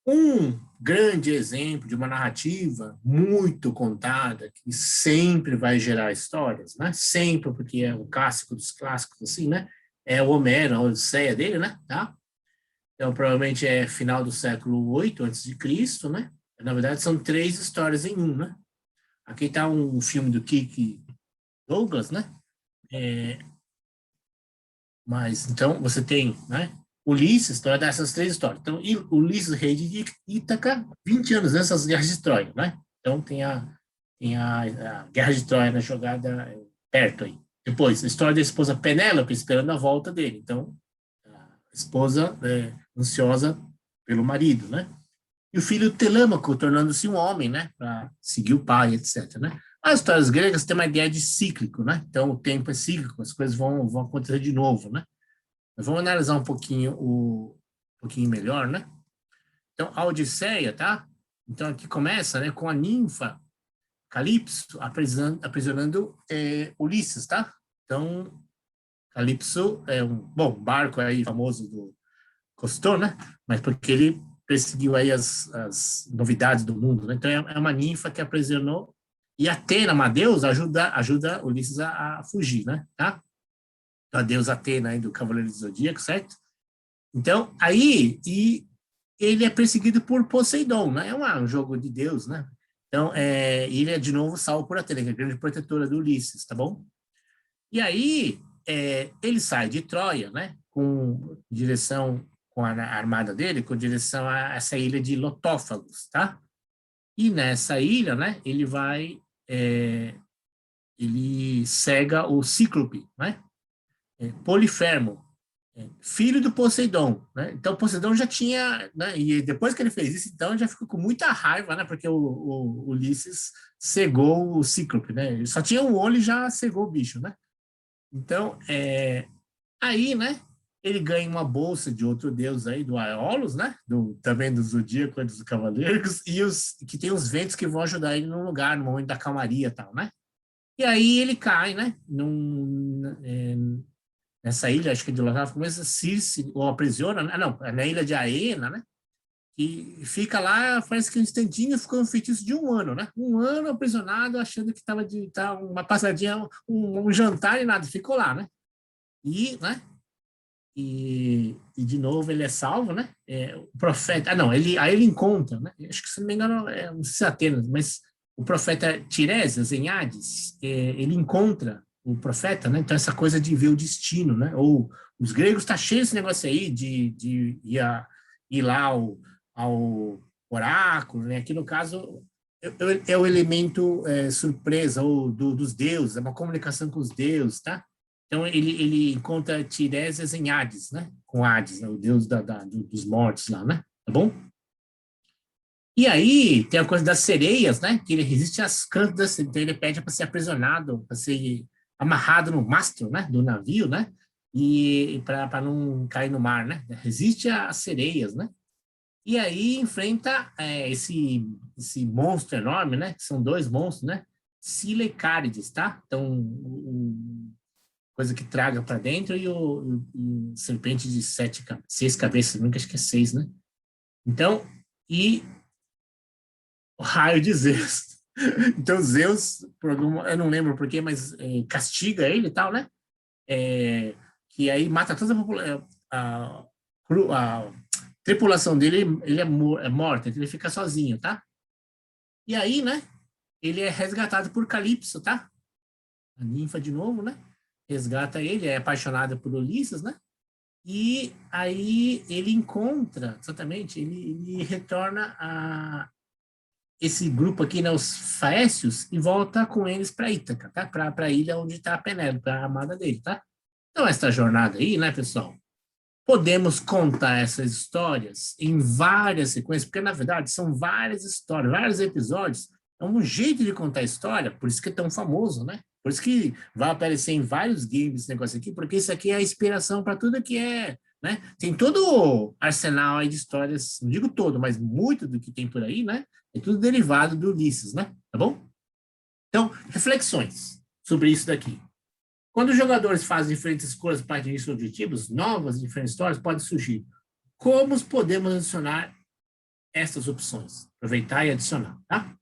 um grande exemplo de uma narrativa muito contada, que sempre vai gerar histórias, né? Sempre, porque é o clássico dos clássicos, assim, né? É o Homero, a Odisseia dele, né? Tá? Então, provavelmente é final do século VIII a.C., né? Na verdade, são 3 histórias em um, né? Aqui está um filme do Kirk Douglas, né? Mas, então, você tem, né? Ulisses, então é dessas 3 histórias. Então, Ulisses, rei de Ítaca, 20 anos antes das guerras de Troia, né? Então, tem a guerra de Troia na jogada perto aí. Depois, a história da esposa Penélope esperando a volta dele. Então, a esposa ansiosa pelo marido, né? E o filho Telêmaco tornando-se um homem, né? Para seguir o pai, etc, né? As histórias gregas têm uma ideia de cíclico, né? Então, o tempo é cíclico, as coisas vão acontecer de novo, né? Mas vamos analisar um pouquinho melhor, né? Então, a Odisseia, tá? Então, aqui começa, né, com a ninfa Calipso aprisionando Ulisses, tá? Então, Calipso é um barco aí famoso do Castor, né? Mas porque ele perseguiu aí as novidades do mundo, né? Então, é uma ninfa que aprisionou, e Atena, uma deusa, ajuda Ulisses a fugir, né? Tá? A deusa Atena aí do Cavaleiro do Zodíaco, certo? Então, aí, e ele é perseguido por Poseidon, né? É um jogo de Deus, né? Então, ele é de novo salvo por Atena, que é a grande protetora do Ulisses, tá bom? E aí, ele sai de Troia, né? Com a armada dele, com direção a essa ilha de Lotófagos, tá? E nessa ilha, né? Ele cega o Cíclope, né? Polifermo, filho do Poseidon, né? Então Poseidon já tinha, né? E depois que ele fez isso, então já ficou com muita raiva, né? Porque o Ulisses cegou o Cíclope, né? Ele só tinha um olho e já cegou o bicho, né? Então, aí, né? Ele ganha uma bolsa de outro deus aí, do Aeolus, né? Também do Zodíaco, dos Cavaleiros, e que tem os ventos que vão ajudar ele num lugar, no momento da calmaria e tal, né? E aí ele cai, né? Nessa ilha, acho que é de Los começa Circe, ou aprisiona, né? Não, é na ilha de Aena, né? E fica lá, parece que um instantinho ficou um feitiço de 1 ano, né? 1 ano aprisionado, achando que estava de uma passadinha, um jantar e nada, ficou lá, né? E, né? E de novo ele é salvo, né? O profeta, não, aí ele encontra, né? Acho que se não me engano, não sei se é Atenas, mas o profeta Tiresias, em Hades, ele encontra o profeta, né? Então essa coisa de ver o destino, né? Ou os gregos tá cheio desse negócio aí de ir lá ao oráculo, né? Aqui no caso é o elemento surpresa ou dos deuses, é uma comunicação com os deuses, tá? Então ele encontra Tiresias em Hades, né? Com Hades, né? O deus dos mortos lá, né? Tá bom? E aí tem a coisa das sereias, né? Que ele resiste às cantos, então ele pede para ser aprisionado, para ser amarrado no mastro, né? Do navio, né? E para não cair no mar, né? Resiste às sereias, né? E aí enfrenta esse monstro enorme, né? São 2 monstros, né? Scylla e Cárides, tá? Então coisa que traga para dentro e o serpente de 6 cabeças, nunca acho que é 6, né? Então, e o raio de Zeus. Então, Zeus, eu não lembro porquê, mas castiga ele e tal, né? Que aí mata toda a tripulação dele, ele é morto, então ele fica sozinho, tá? E aí, né? Ele é resgatado por Calypso, tá? A ninfa de novo, né? Resgata ele, é apaixonado por Ulisses, né? E aí ele encontra, exatamente, ele retorna a esse grupo aqui, né, os Faécios, e volta com eles para Ítaca, tá? Para a ilha onde está a Penélope, a amada dele, tá? Então, essa jornada aí, né, pessoal? Podemos contar essas histórias em várias sequências, porque, na verdade, são várias histórias, vários episódios. É um jeito de contar a história, por isso que é tão famoso, né? Por isso que vai aparecer em vários games esse negócio aqui, porque isso aqui é a inspiração para tudo que é, né? Tem todo o arsenal aí de histórias, não digo todo, mas muito do que tem por aí, né? É tudo derivado do Ulisses, né? Tá bom? Então, reflexões sobre isso daqui. Quando os jogadores fazem diferentes escolhas para atingir seus objetivos, novas e diferentes histórias podem surgir. Como podemos adicionar essas opções? Aproveitar e adicionar, tá?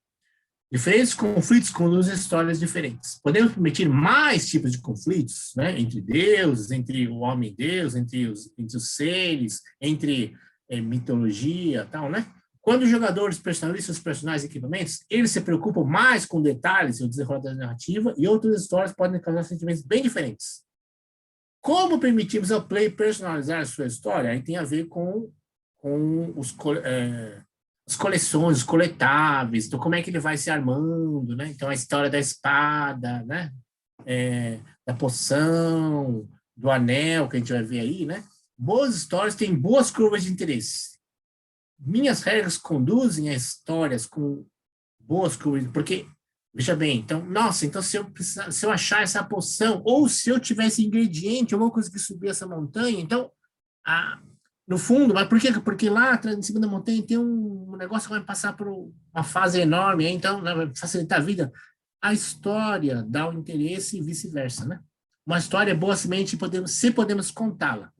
Diferentes conflitos conduzem histórias diferentes. Podemos permitir mais tipos de conflitos, né? Entre deuses, entre o homem e Deus, entre os seres, entre mitologia, tal, né? Quando os jogadores personalizam seus personagens e equipamentos, eles se preocupam mais com detalhes e o desenrolar da narrativa, e outras histórias podem causar sentimentos bem diferentes. Como permitimos ao player personalizar a sua história? Aí tem a ver com as coleções, os coletáveis, então como é que ele vai se armando, né? Então a história da espada, né? Da poção, do anel, que a gente vai ver aí, né? Boas histórias têm boas curvas de interesse. Minhas regras conduzem a histórias com boas curvas, porque, veja bem, então, nossa, então se eu achar essa poção, ou se eu tivesse ingrediente, eu vou conseguir subir essa montanha, então, no fundo, mas por quê? Porque lá atrás, em cima da montanha, tem um negócio que vai passar por uma fase enorme, então, né, vai facilitar a vida. A história dá o interesse e vice-versa, né? Uma história é boa semente se podemos contá-la.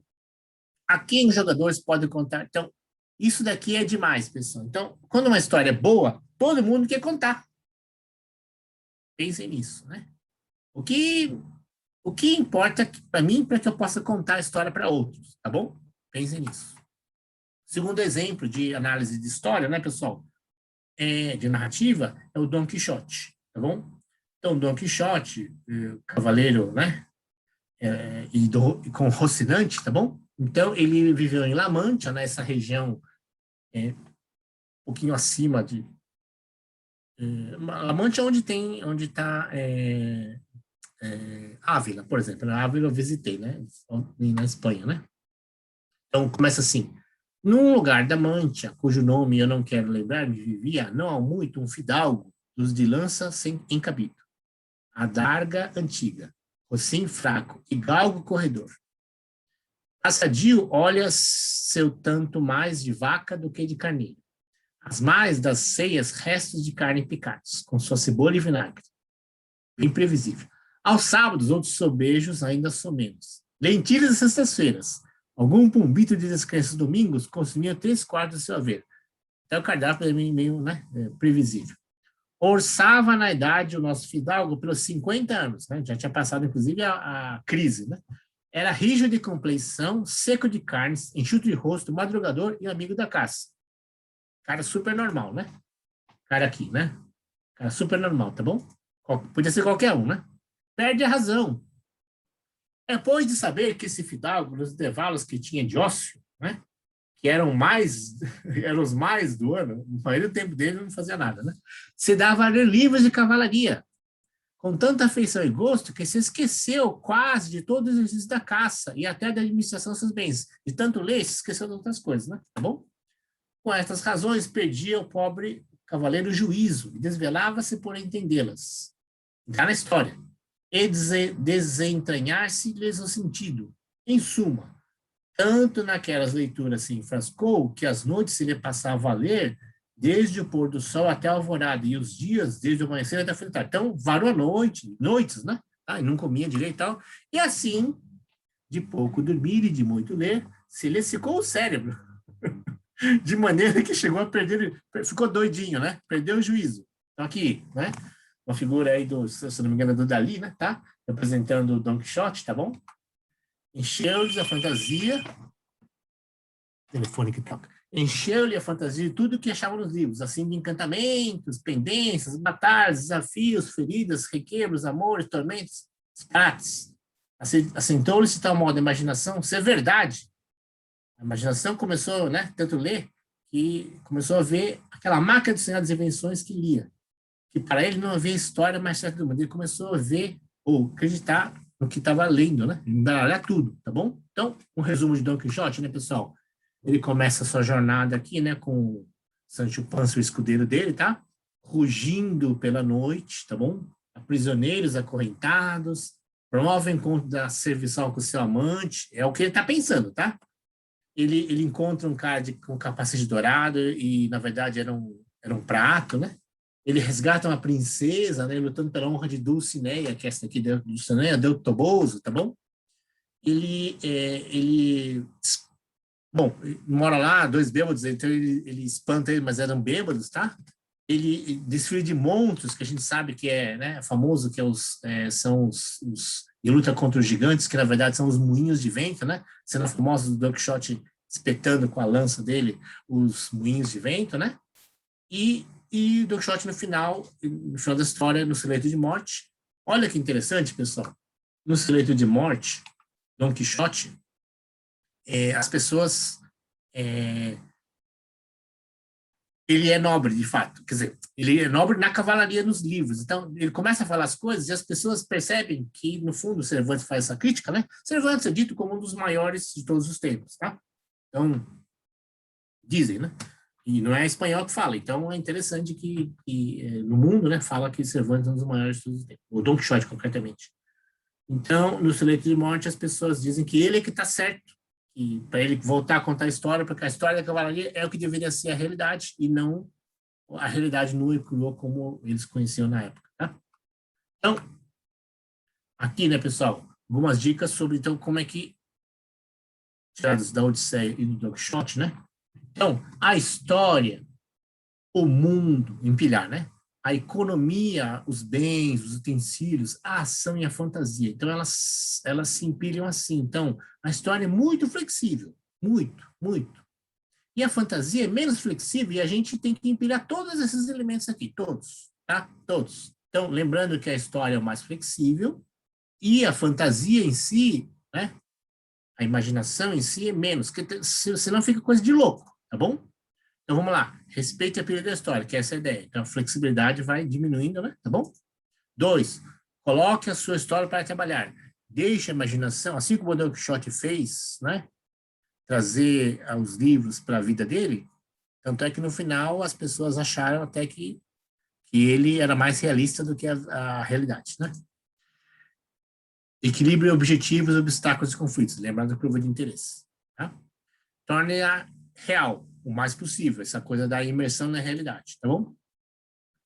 A quem os jogadores podem contar? Então, isso daqui é demais, pessoal. Então, quando uma história é boa, todo mundo quer contar. Pensem nisso, né? O que importa para mim, para que eu possa contar a história para outros, tá bom? Pensem nisso. Segundo exemplo de análise de história, né, pessoal? De narrativa, é o Dom Quixote, tá bom? Então, Dom Quixote, cavaleiro, né? E com Rocinante, tá bom? Então, ele viveu em La Mancha, nessa região um pouquinho acima de La Mancha, onde está Ávila, por exemplo. Na Ávila eu visitei, né? Na Espanha, né? Então, começa assim. Num lugar da Mancha, cujo nome eu não quero lembrar, vivia não há muito um fidalgo dos de lança sem encabido, adarga antiga, rocim fraco e galgo corredor. Assadio olha seu tanto mais de vaca do que de carneiro. As mais das ceias restos de carne picados, com sua cebola e vinagre. Imprevisível. Aos sábados, outros sobejos ainda somenos. Lentilhas e sextas-feiras. Algum pumbito de descanso domingos consumia 3/4 do seu haver. Até o cardápio é meio né, previsível. Orçava na idade o nosso fidalgo pelos 50 anos, né? Já tinha passado, inclusive, a crise, né? Era rijo de compleição, seco de carnes, enxuto de rosto, madrugador e amigo da caça. Cara super normal, né? Cara aqui, né? Cara super normal, tá bom? Podia ser qualquer um, né? Perde a razão. Depois de saber que esse fidalgo, nos intervalos que tinha de ócio, né? Que eram os mais do ano, no maioria do tempo dele não fazia nada, né? Se dava a ler livros de cavalaria, com tanta afeição e gosto que se esqueceu quase de todo o exercício da caça e até da administração dos seus bens. De tanto ler, se esqueceu de outras coisas, né? Tá bom? Com estas razões, perdia o pobre cavaleiro o juízo e desvelava-se por entendê-las. Está na história. E desentranhar-se-lhes o sentido. Em suma, tanto naquelas leituras se enfrascou que as noites se lhe passava a ler desde o pôr do sol até a alvorada, e os dias desde o amanhecer até a fim da tarde. Então, varou a noite, noites, né? E não comia direito e tal. E assim, de pouco dormir e de muito ler, se lhe secou o cérebro. De maneira que chegou a perder, ficou doidinho, né? Perdeu o juízo. Então, aqui, né? Uma figura aí se não me engano, do Dalí, né? Tá? Representando o Don Quixote, tá bom? Encheu-lhes a fantasia. Telefone que toca. Encheu-lhe a fantasia de tudo que achavam nos livros, assim, de encantamentos, pendências, batalhas, desafios, feridas, requebros, amores, tormentos, disparates. Assentou-lhe-se de tal modo a imaginação ser verdade. A imaginação começou, né, tanto ler, que começou a ver aquela máquina de sonhar das invenções que lia. Que para ele não havia história mais certa do mundo. Ele começou a ver, ou acreditar no que estava lendo, né? Embaralhar tudo, tá bom? Então, um resumo de Don Quixote, né, pessoal? Ele começa a sua jornada aqui, né, com Sancho Panza, o escudeiro dele, tá? Rugindo pela noite, tá bom? Prisioneiros acorrentados, promove o encontro da serviçal com seu amante, é o que ele tá pensando, tá? Ele encontra um cara com capacete dourado e, na verdade, era um prato, né? Ele resgata uma princesa, né? Lutando pela honra de Dulcinea, que é essa aqui, Dulcinea del Toboso, tá bom? Bom, mora lá, 2 bêbados, então ele espanta ele, mas eram bêbados, tá? Ele desfile de monstros, que a gente sabe que é, né, famoso, que são os e luta contra os gigantes, que na verdade são os moinhos de vento, né? Cena famosa do Don Quixote espetando com a lança dele os moinhos de vento, né? E Don Quixote no final da história, no seu leito de morte. Olha que interessante, pessoal. No seu leito de morte, Don Quixote, as pessoas... ele é nobre, de fato. Quer dizer, ele é nobre na cavalaria nos livros. Então, ele começa a falar as coisas e as pessoas percebem que, no fundo, Cervantes faz essa crítica, né? Cervantes é dito como um dos maiores de todos os tempos, tá? Então, dizem, né? E não é espanhol que fala. Então, é interessante que no mundo, né, fala que Cervantes é um dos maiores de todos os tempos. O Don Quixote, concretamente. Então, no seu leito de morte, as pessoas dizem que ele é que está certo. E para ele voltar a contar a história, porque a história da cavalaria é o que deveria ser a realidade e não a realidade nua e crua como eles conheciam na época, tá? Então, aqui, né, pessoal, algumas dicas sobre, então, como é que, tiradas da Odisseia e do Don Quixote, né? Então, a história, o mundo, empilhar, né? A economia, os bens, os utensílios, a ação e a fantasia. Então, elas se empilham assim. Então, a história é muito flexível. Muito, muito. E a fantasia é menos flexível e a gente tem que empilhar todos esses elementos aqui. Todos, tá? Todos. Então, lembrando que a história é o mais flexível e a fantasia em si, né? A imaginação em si é menos, porque senão fica coisa de louco, tá bom? Então, vamos lá. Respeite a pilha da história, que essa é a ideia. Então, a flexibilidade vai diminuindo, né? Tá bom? 2. Coloque a sua história para trabalhar. Deixe a imaginação, assim como o Don Quixote fez, né? trazer os livros para a vida dele, tanto é que no final as pessoas acharam até que ele era mais realista do que a realidade, né? Equilíbrio, objetivos, obstáculos e conflitos, lembrando da curva de interesse, tá? Torne-a real, o mais possível, essa coisa da imersão na realidade, tá bom?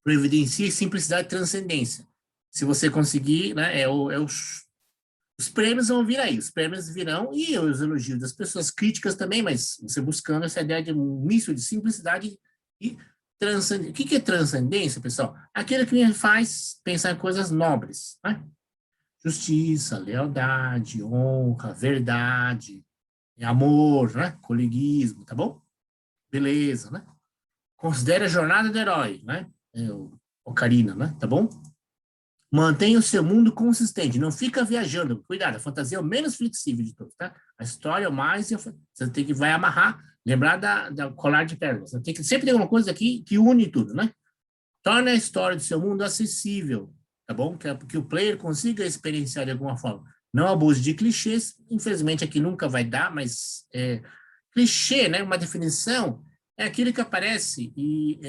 Providencie simplicidade e transcendência. Se você conseguir, né, os prêmios vão vir aí, os prêmios virão e os elogios das pessoas, críticas também, mas você buscando essa ideia de um misto de simplicidade e transcendência. O que é transcendência, pessoal? Aquilo que me faz pensar em coisas nobres, né? Justiça, lealdade, honra, verdade, amor, né? Coleguismo, tá bom? Beleza, né? Considere a jornada do herói, né? Ocarina, né? Tá bom? Mantenha o seu mundo consistente, não fica viajando. Cuidado, a fantasia é o menos flexível de todos, tá? A história é o mais... Você tem que vai amarrar, lembrar da colar de pérolas. Tem que sempre ter alguma coisa aqui que une tudo, né? Torne a história do seu mundo acessível, tá bom? Que o player consiga experienciar de alguma forma. Não abuse de clichês, infelizmente aqui nunca vai dar, mas clichê, né? Uma definição é aquilo que aparece e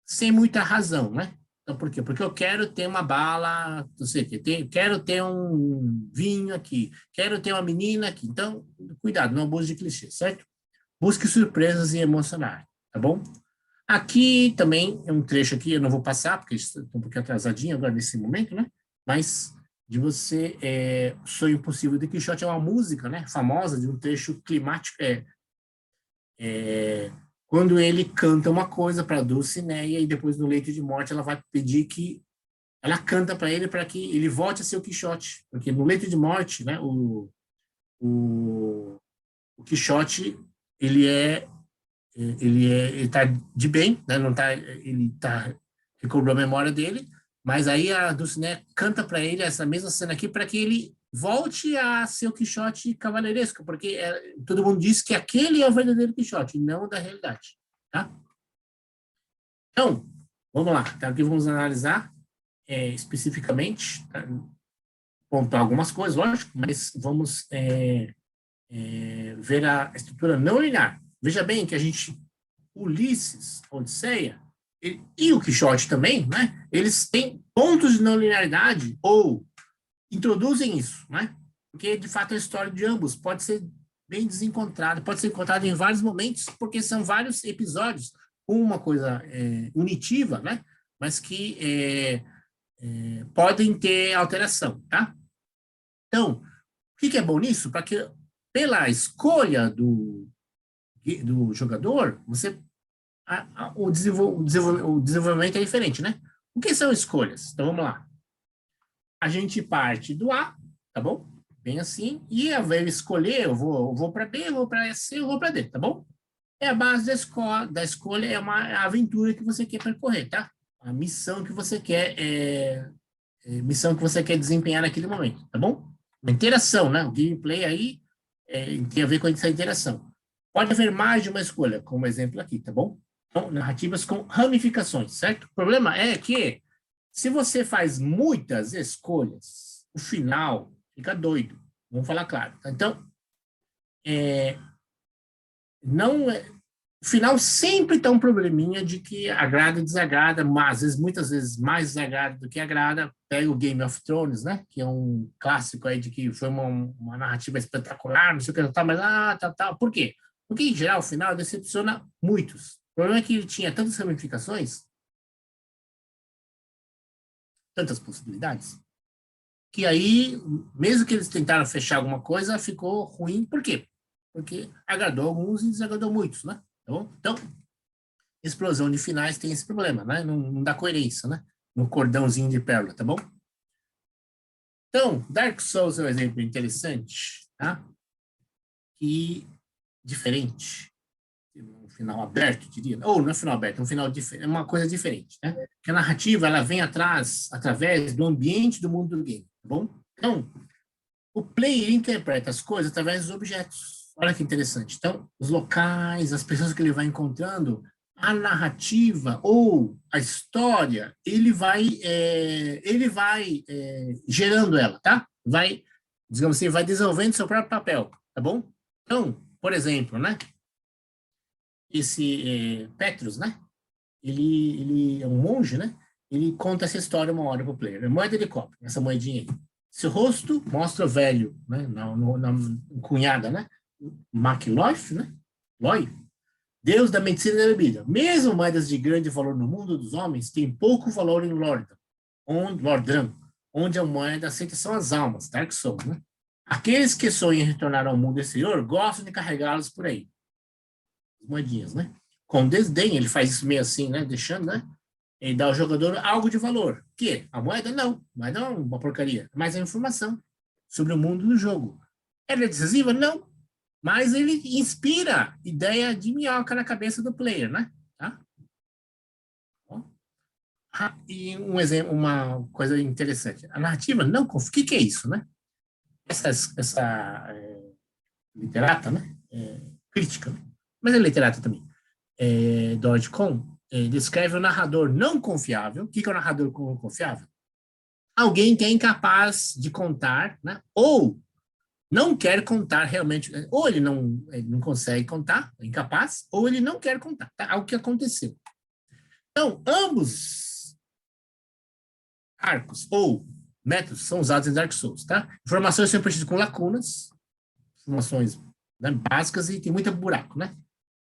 sem muita razão, né? Então, por quê? Porque eu quero ter uma bala, não sei o quê, quero ter um vinho aqui, quero ter uma menina aqui. Então, cuidado, não abuse de clichê, certo? Busque surpresas e emocionar, tá bom? Aqui também é um trecho aqui, eu não vou passar, porque estou um pouquinho atrasadinho agora nesse momento, né? Mas de você, Sonho Impossível de Quixote é uma música, né? Famosa, de um trecho climático, quando ele canta uma coisa para Dulcinea e depois no leito de morte ela vai pedir que ela canta para ele para que ele volte a ser o Quixote, porque no leito de morte, né, o Quixote ele tá de bem, né, não tá, ele recobrou a memória dele, mas aí a Dulcinea canta para ele essa mesma cena aqui para que ele volte a ser o Quixote cavaleiresco, porque todo mundo diz que aquele é o verdadeiro Quixote, não o da realidade, tá? Então, vamos lá. Então, aqui vamos analisar especificamente, tá? Pontuar algumas coisas, lógico, mas vamos ver a estrutura não linear. Veja bem que Ulisses, Odisseia, e o Quixote também, né? Eles têm pontos de não linearidade ou introduzem isso, né? Porque, de fato, a história de ambos pode ser bem desencontrada, pode ser encontrada em vários momentos, porque são vários episódios com uma coisa unitiva, né? Mas que podem ter alteração, tá? Então, o que é bom nisso? Para que, pela escolha do jogador, o desenvolvimento é diferente, né? O que são escolhas? Então, vamos lá. A gente parte do A, tá bom? Bem assim, e ao escolher, eu vou para B, eu vou para C, eu vou para D, tá bom? A base da escolha é a aventura que você quer percorrer, tá? A missão que você quer desempenhar naquele momento, tá bom? Uma interação, né? O gameplay aí tem a ver com essa interação. Pode haver mais de uma escolha, como exemplo aqui, tá bom? Então, narrativas com ramificações, certo? O problema é que se você faz muitas escolhas, o final fica doido. Vamos falar claro. Então, o final sempre está um probleminha de que agrada e desagrada, mas muitas vezes mais desagrada do que agrada. Pega o Game of Thrones, né? Que é um clássico aí de que foi uma narrativa espetacular, não sei o que, mas tal. Por quê? Porque, em geral, o final decepciona muitos. O problema é que ele tinha tantas ramificações, tantas possibilidades, que aí, mesmo que eles tentaram fechar alguma coisa, ficou ruim. Por quê? Porque agradou alguns e desagradou muitos, né? Tá bom? Então, explosão de finais tem esse problema, né? Não dá coerência, né? No cordãozinho de pérola, tá bom? Então, Dark Souls é um exemplo interessante, tá? E diferente. Um final aberto, diria. Ou não é final aberto, é um final diferente, é uma coisa diferente, né? Porque a narrativa, ela vem através do ambiente do mundo do game, tá bom? Então, o player interpreta as coisas através dos objetos. Olha que interessante. Então, os locais, as pessoas que ele vai encontrando, a narrativa ou a história, ele vai gerando ela, tá? Vai, digamos assim, vai desenvolvendo seu próprio papel, tá bom? Então, por exemplo, né? Esse Petrus, né? Ele é um monge, né? Ele conta essa história uma hora pro player. É moeda de copo, essa moedinha aí. Seu rosto mostra o velho, né? Na cunhada, né? MacLoif, né? Loy, Deus da medicina e da bebida. Mesmo moedas de grande valor no mundo dos homens têm pouco valor em Lordran, onde a moeda aceita são as almas, Dark Souls, né? Aqueles que sonham em retornar ao mundo exterior gostam de carregá-los por aí. As moedinhas, né? Com desdém, ele faz isso meio assim, né? Deixando, né? Ele dá ao jogador algo de valor. Que? A moeda não. A moeda é uma porcaria. Mas a informação sobre o mundo do jogo. Ela é decisiva? Não. Mas ele inspira ideia de minhoca na cabeça do player, né? Tá? E um exemplo, uma coisa interessante. A narrativa não confia. O que é isso, né? Essa literata, né? Crítica, né? Mas é literata também. Dorothy Cohn descreve o narrador não confiável. O que é o narrador não confiável? Alguém que é incapaz de contar, né? Ou não quer contar realmente, ou ele não consegue contar, é incapaz, ou ele não quer contar, tá? Algo que aconteceu. Então, ambos arcos ou métodos são usados em Dark Souls, tá? Informações são preenchidas com lacunas, informações, né, básicas, e tem muito buraco, né?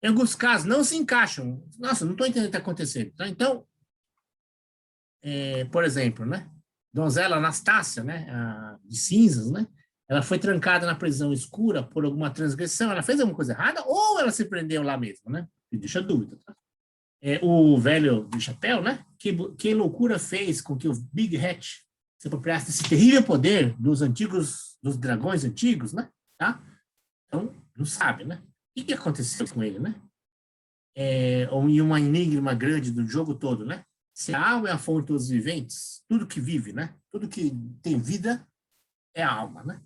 Em alguns casos, não se encaixam. Nossa, não estou entendendo o que está acontecendo. Tá? Então, por exemplo, né? Donzela Anastácia, né? De cinzas, né? Ela foi trancada na prisão escura por alguma transgressão. Ela fez alguma coisa errada ou ela se prendeu lá mesmo, né? E deixa dúvida, tá? O velho do chapéu, né? Que loucura fez com que o Big Hat se apropriasse desse terrível poder dos dragões antigos, né? Tá? Então, não sabe, né? O que aconteceu com ele, né? E uma enigma grande do jogo todo, né? Se a alma é a fonte dos viventes, tudo que vive, né? Tudo que tem vida é a alma, né?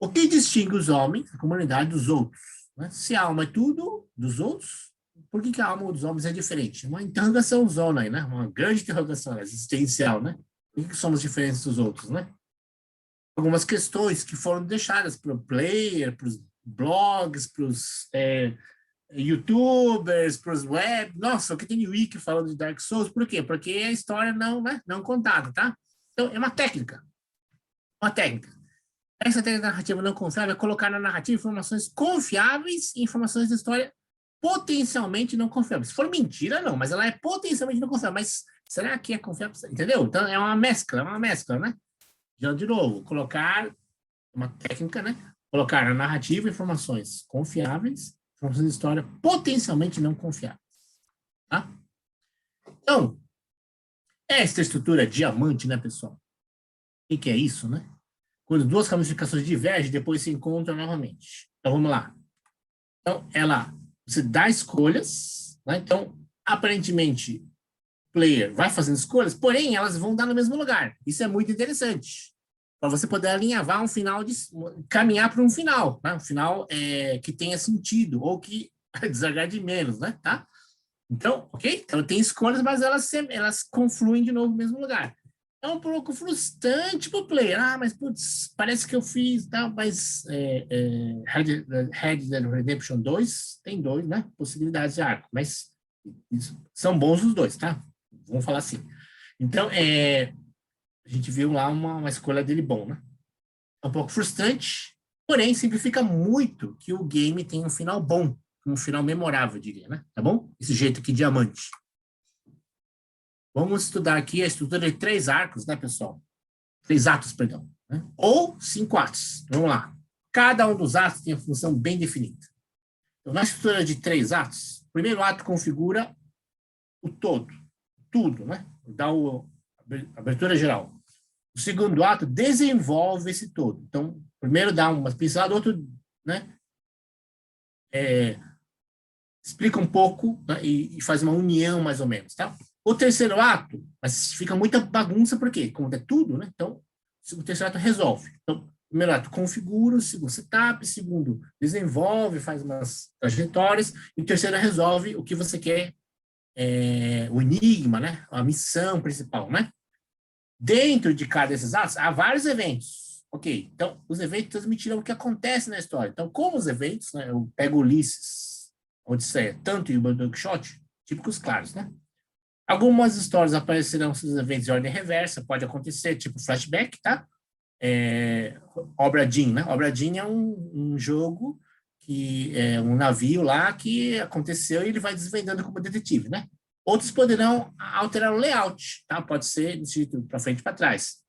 O que distingue os homens, a comunidade, dos outros? Né? Se a alma é tudo dos outros, por que a alma dos homens é diferente? Uma interrogação zona aí, né? Uma grande interrogação existencial, né? Por que somos diferentes dos outros, né? Algumas questões que foram deixadas para o player, para os blogs, para os youtubers, para os web. Nossa, o que tem de wiki falando de Dark Souls? Por quê? Porque a história não contada, tá? Então, é uma técnica. Uma técnica. Essa técnica narrativa não confiável é colocar na narrativa informações confiáveis e informações da história potencialmente não confiáveis. Se for mentira, não, mas ela é potencialmente não confiável. Mas será que é confiável? Entendeu? Então, é uma mescla, né? Já, de novo, colocar uma técnica, né? Colocar na narrativa informações confiáveis, informações de história potencialmente não confiáveis. Tá? Então, esta estrutura diamante, né, pessoal? O que é isso, né? Quando duas ramificações divergem, depois se encontram novamente. Então, vamos lá. Então, você dá escolhas, né? Então, aparentemente, o player vai fazendo escolhas, porém, elas vão dar no mesmo lugar. Isso é muito interessante. Para você poder alinhavar um final, caminhar para um final, né? Um final que tenha sentido, ou que desagrade menos, né? Tá? Então, ok? Então, tem escolhas, mas elas confluem de novo no mesmo lugar. É um pouco frustrante para o player. Mas, putz, parece que eu fiz, tá? Mas Red Dead Redemption 2 tem 2, né? Possibilidades de arco, mas são bons os dois, tá? Vamos falar assim. Então, a gente viu lá uma escolha dele bom, né? É um pouco frustrante, porém simplifica muito que o game tem um final bom, um final memorável, eu diria, né? Tá bom? Esse jeito aqui, diamante. Vamos estudar aqui a estrutura de 3 arcos, né, pessoal? 3 atos, perdão. Né? Ou 5 atos. Vamos lá. Cada um dos atos tem uma função bem definida. Então, na estrutura de 3 atos, o primeiro ato configura o todo, tudo, né? Dá a abertura geral. O segundo ato desenvolve esse todo. Então, primeiro dá uma pincelada, outro, né? Explica um pouco, né? E faz uma união, mais ou menos, tá? O terceiro ato, mas fica muita bagunça, por quê? Como é tudo, né? Então, o terceiro ato resolve. Então, o primeiro ato configura, o segundo setup, o segundo desenvolve, faz umas trajetórias, e o terceiro resolve o que você quer, o enigma, né? A missão principal, né? Dentro de cada desses atos, há vários eventos. Ok, então os eventos transmitiram o que acontece na história. Então, como os eventos, né, eu pego Ulisses, Odisseia, tanto e o Don Quixote, típicos claros, né? Algumas histórias aparecerão seus eventos em ordem reversa, pode acontecer, tipo flashback, tá? Obra Dinn, né? Obra Dinn é um jogo que é um navio lá que aconteceu e ele vai desvendando como detetive, né? Outros poderão alterar o layout, tá? Pode ser escrito para frente e para trás.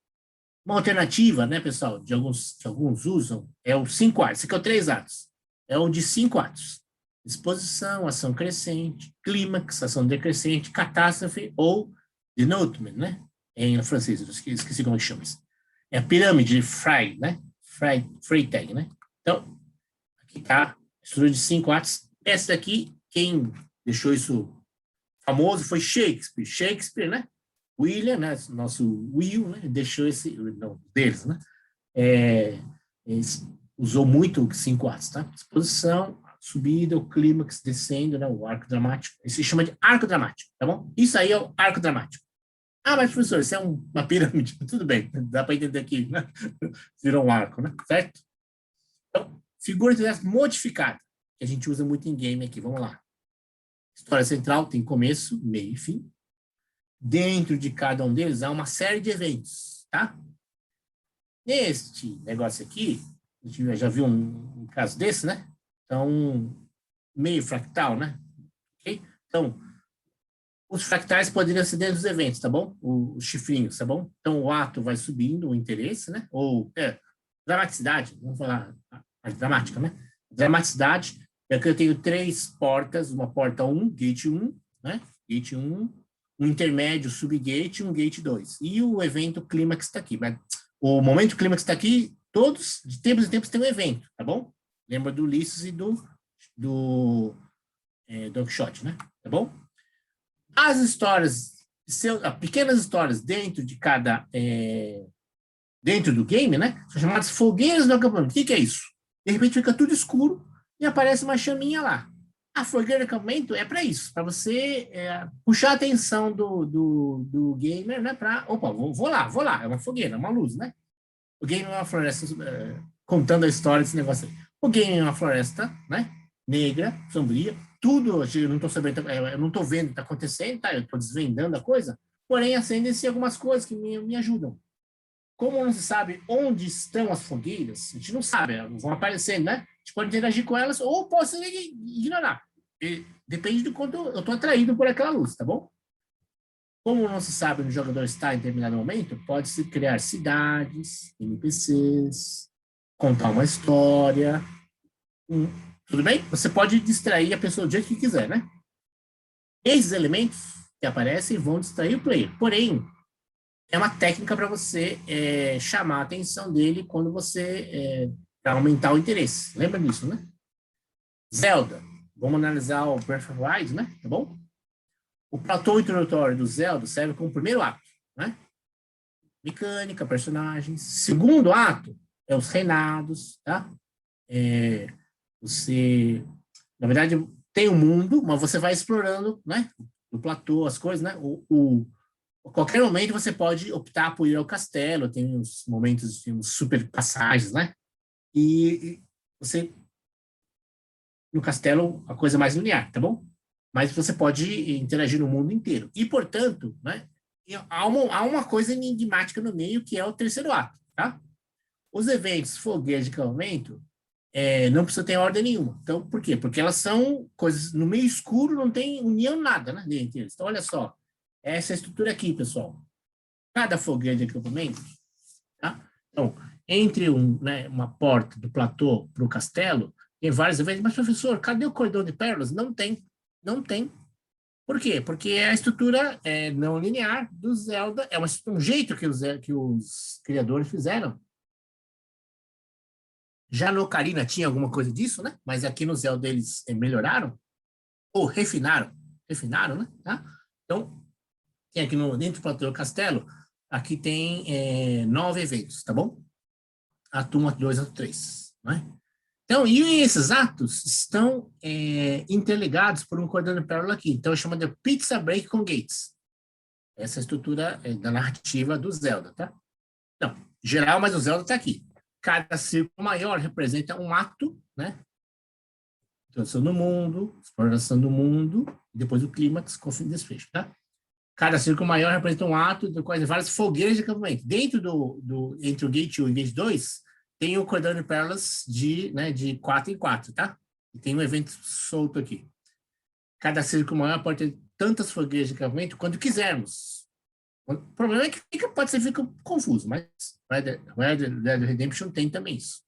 Uma alternativa, né, pessoal, de alguns usam, é o 5 atos. Esse aqui é o 3 atos. É o de 5 atos. Exposição, ação crescente, clímax, ação decrescente, catástrofe ou denouement, né? Em francês, eu esqueci como que chama isso. É a pirâmide de Frey, né? Freytag, né? Então, aqui está a estrutura de 5 atos. Essa daqui, quem deixou isso famoso foi Shakespeare. Shakespeare, né? William, né, nosso Will, né, deixou esse, não, deles, né, usou muito 5 atos, tá? Exposição, subida, o clímax, descendo, né, o arco dramático. Isso se chama de arco dramático, tá bom? Isso aí é o arco dramático. Ah, mas professor, isso é uma pirâmide. Tudo bem, dá para entender aqui, né? Virou um arco, né? Certo? Então, figura de modificada, que a gente usa muito em game aqui. Vamos lá. História central tem começo, meio e fim. Dentro de cada um deles há uma série de eventos, tá? Neste negócio aqui, a gente já viu um caso desse, né? Então, meio fractal, né? Okay? Então, os fractais poderiam ser dentro dos eventos, tá bom? Os chifrinhos, tá bom? Então, o ato vai subindo, o interesse, né? Ou, dramaticidade, vamos falar a dramática, né? Dramaticidade, aqui eu tenho 3 portas, uma porta 1, gate 1, né? Gate 1, um intermédio, subgate, um gate 2. E o evento clímax está aqui. Mas o momento clímax está aqui, todos, de tempos em tempos, tem um evento, tá bom? Lembra do Ulisses e do Don Quixote, né? Tá bom? As histórias, pequenas histórias dentro de cada... dentro do game, né? São chamadas fogueiras do acampamento. O que é isso? De repente fica tudo escuro e aparece uma chaminha lá. A fogueira de acampamento é para isso, para você puxar a atenção do gamer, né? Para, opa, vou lá, é uma fogueira, é uma luz, né? O game é uma floresta, contando a história desse negócio aí. O game é uma floresta, né? Negra, sombria, tudo, eu não estou sabendo, eu não estou vendo o que está acontecendo, tá? Eu estou desvendando a coisa, porém acendem-se algumas coisas que me ajudam. Como não se sabe onde estão as fogueiras, a gente não sabe, elas vão aparecendo, né? A gente pode interagir com elas ou posso ignorar. Depende do quanto eu estou atraído por aquela luz, tá bom? Como não se sabe onde o jogador está em determinado momento, pode-se criar cidades, NPCs, contar uma história. Tudo bem? Você pode distrair a pessoa do jeito que quiser, né? Esses elementos que aparecem vão distrair o player. Porém, é uma técnica para você chamar a atenção dele quando você para aumentar o interesse. Lembra disso, né? Zelda. Vamos analisar o Breath of the Wild, né? Tá bom? O platô introdutório do Zelda serve como primeiro ato, né? Mecânica, personagens. Segundo ato é os reinados, tá? Você, na verdade, tem o mundo, mas você vai explorando, né? No platô, as coisas, né? A qualquer momento você pode optar por ir ao castelo, tem uns momentos de super passagens, né? E você, no castelo, a coisa é mais linear, tá bom? Mas você pode interagir no mundo inteiro. E, portanto, né, há uma coisa enigmática no meio, que é o terceiro ato, tá? Os eventos fogueiros de acampamento não precisa ter ordem nenhuma. Então, por quê? Porque elas são coisas no meio escuro, não tem união nada, né? Entre eles. Então, olha só. Essa estrutura aqui, pessoal. Cada fogueira de acampamento, tá? Então, entre uma porta do platô para o castelo, tem vários eventos. Mas, professor, cadê o cordão de pérolas? Não tem. Não tem. Por quê? Porque a estrutura não linear do Zelda é um jeito que os criadores fizeram. Já no Ocarina tinha alguma coisa disso, né? Mas aqui no Zelda eles melhoraram ou refinaram. Refinaram, né? Tá? Então, tem aqui dentro do platô do castelo, aqui tem 9 eventos, tá bom? Ato 1, ato 2, ato 3, né? Então, e esses atos estão interligados por um cordão de pérola aqui. Então, chama de Pizza Break com Gates. Essa é a estrutura da narrativa do Zelda, tá? Não, geral, mas o Zelda está aqui. cada círculo maior representa um ato, né? Introdução do mundo, exploração do mundo, e depois o clímax, conflito e desfecho, tá? Cada círculo maior representa um ato do qual várias fogueiras de acampamento. Dentro entre o Gate 1 e o Gate 2, tem o cordão de pérolas de 4 em 4, tá? E tem um evento solto aqui. Cada círculo maior pode ter tantas fogueiras de acampamento quanto quisermos. O problema é que pode ficar confuso, mas Red Dead Redemption tem também isso.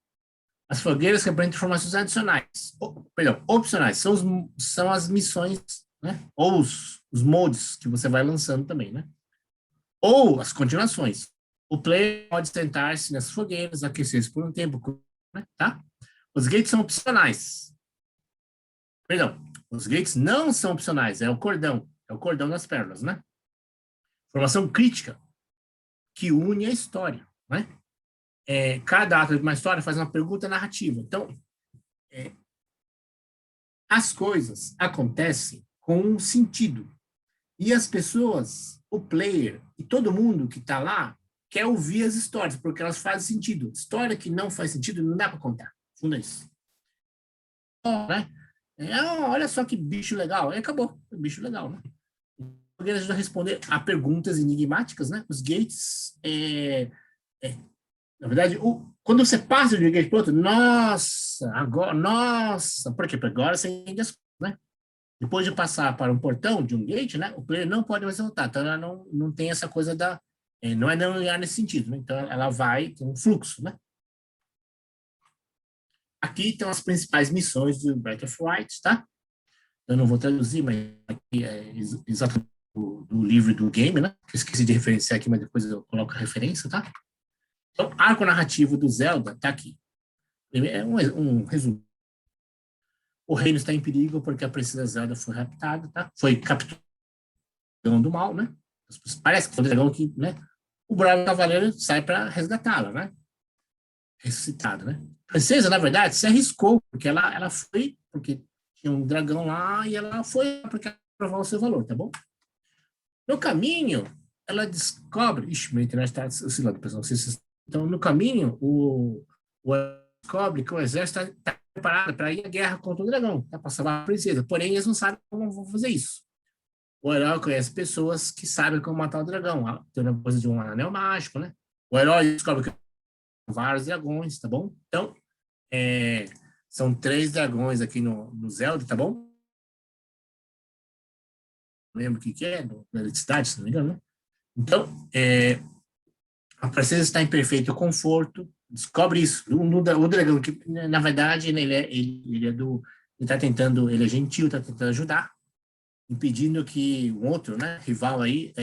As fogueiras representam informações adicionais, opcionais, são as missões, né? Ou os mods que você vai lançando também, né? Ou as continuações. O player pode sentar-se nessas fogueiras, aquecer-se por um tempo, né? Tá? Os gates são opcionais. Os gates não são opcionais, é o cordão das pérolas, né? Informação crítica que une a história, né? Cada ato de uma história faz uma pergunta narrativa. Então, as coisas acontecem com um sentido. E as pessoas, o player e todo mundo que está lá quer ouvir as histórias, porque elas fazem sentido. História que não faz sentido não dá para contar. Funda isso. Né? Olha só que bicho legal. Aí acabou. Bicho legal, né? Porque ajuda a responder a perguntas enigmáticas, né? Os gates, na verdade, quando você passa de um gate para outro, nossa, por quê? Porque agora você entende as coisas, né? Depois de passar para um portão de um gate, né? O player não pode mais voltar, então ela não tem essa coisa não é não linear nesse sentido, né? Então ela vai com um fluxo, né? Aqui estão as principais missões do Breath of Wild, tá? Eu não vou traduzir, mas aqui é exatamente do livro do game, né? Que eu esqueci de referenciar aqui, mas depois eu coloco a referência, tá? Então, arco narrativo do Zelda tá aqui. É um resumo. O reino está em perigo porque a princesa Zelda foi raptada, tá? Foi capturada do mal, né? Parece que foi um dragão que, né? O bravo cavaleiro sai para resgatá-la, né? Ressuscitada, né? A princesa, na verdade, se arriscou, porque ela foi, porque tinha um dragão lá e ela foi porque ela provar o seu valor, tá bom? No caminho, ela descobre... Ixi, minha internet está oscilando, pessoal. Então, no caminho, o descobre que o exército está preparado para ir à guerra contra o dragão, tá? Para salvar a princesa. Porém, eles não sabem como vão fazer isso. O herói conhece pessoas que sabem como matar o dragão. Tem uma coisa de um anel mágico, né? O herói descobre que tem vários dragões, tá bom? Então, são 3 dragões aqui no Zelda, tá bom? Não lembro o que é, da eletricidade, se não me engano, né? Então, a princesa está em perfeito conforto, descobre isso. O dragão, que na verdade ele é gentil, está tentando ajudar, impedindo que um outro, né, rival aí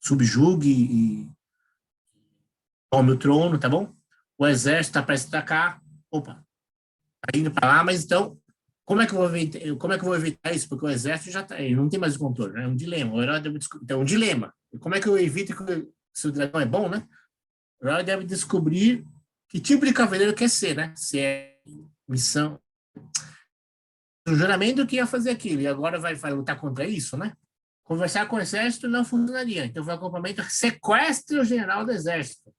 subjugue e tome o trono, tá bom? O exército está prestes a atacar, opa, tá indo para lá, mas então, como é que eu vou evitar isso? Porque o exército ele não tem mais o controle, né? É um dilema. O herói deve descobrir, então, é um dilema. Como é que eu evito se o dragão é bom, né? O herói deve descobrir que tipo de cavaleiro quer ser, né? Se é missão, o juramento que ia fazer aquilo, e agora vai lutar contra isso, né? Conversar com o exército não funcionaria. Então, vai ao acampamento, sequestre o general do exército.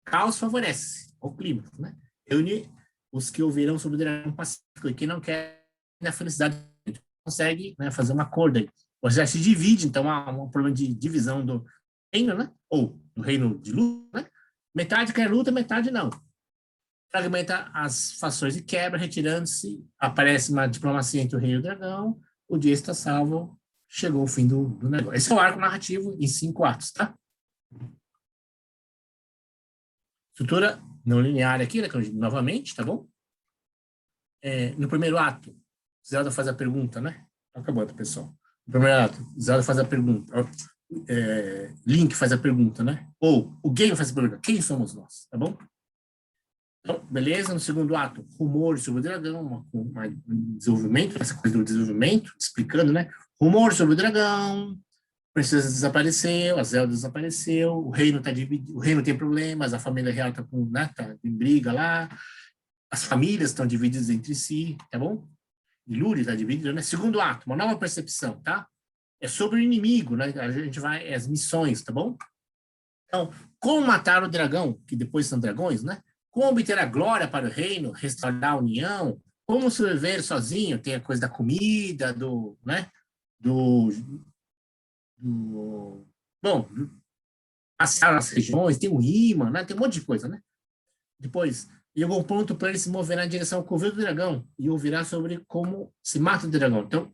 Caos favorece o clima, né? Reúne os que ouviram sobre o dragão pacífico e que não quer a felicidade, consegue, né, fazer um acordo aí. O exército se divide, então há um problema de divisão do reino, né? Ou do reino de luta, né? Metade quer luta, metade não. Fragmenta as fações e quebra, retirando-se, aparece uma diplomacia entre o rei e o dragão, o dia está salvo, chegou o fim do negócio. Esse é o arco narrativo em 5 atos, tá? Estrutura não linear aqui, né, novamente, tá bom? No primeiro ato, Zelda faz a pergunta, né? Acabou, pessoal. No primeiro ato, Zelda faz a pergunta. Link faz a pergunta, né? Ou o game faz a pergunta. Quem somos nós? Tá bom? Então, beleza. No segundo ato, rumores sobre o dragão, um desenvolvimento, essa coisa do desenvolvimento, explicando, né? Rumores sobre o dragão, a princesa desapareceu, a Zelda desapareceu, o reino está dividido, o reino tem problemas, a família real está tá em briga lá, as famílias estão divididas entre si, tá bom? Lúria está dividida, né? Segundo ato, uma nova percepção, tá? É sobre o inimigo, né? A gente vai, as missões, tá bom? Então, como matar o dragão, que depois são dragões, né? Como obter a glória para o reino, restaurar a união, como sobreviver sozinho, tem a coisa da comida, né? Bom, passar nas regiões, tem um imã, né? Tem um monte de coisa, né? Depois, em algum ponto, para ele se mover na direção ao coveiro do dragão e ouvirá sobre como se mata o dragão. Então,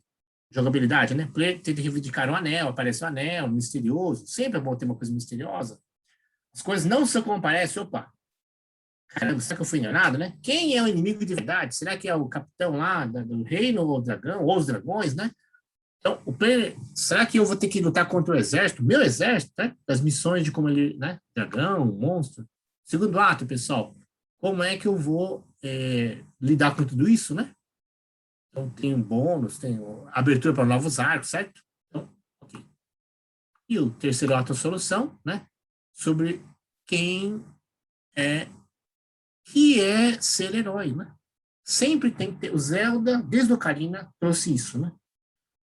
jogabilidade, né? Para ele tem que reivindicar um anel, aparece um anel misterioso. Sempre é bom ter uma coisa misteriosa. As coisas não são como parecem. Opa, caramba, será que eu fui enganado, né? Quem é o inimigo de verdade? Será que é o capitão lá do reino, ou o dragão, ou os dragões, né? Então, o player, será que eu vou ter que lutar contra o exército? Meu exército, né? Das missões de como ele, né? Dragão, monstro. Segundo ato, pessoal, como é que eu vou lidar com tudo isso, né? Então, tem um bônus, tem abertura para novos arcos, certo? Então, ok. E o terceiro ato, a solução, né? Sobre quem que é ser herói, né? Sempre tem que ter. O Zelda, desde o Ocarina, trouxe isso, né?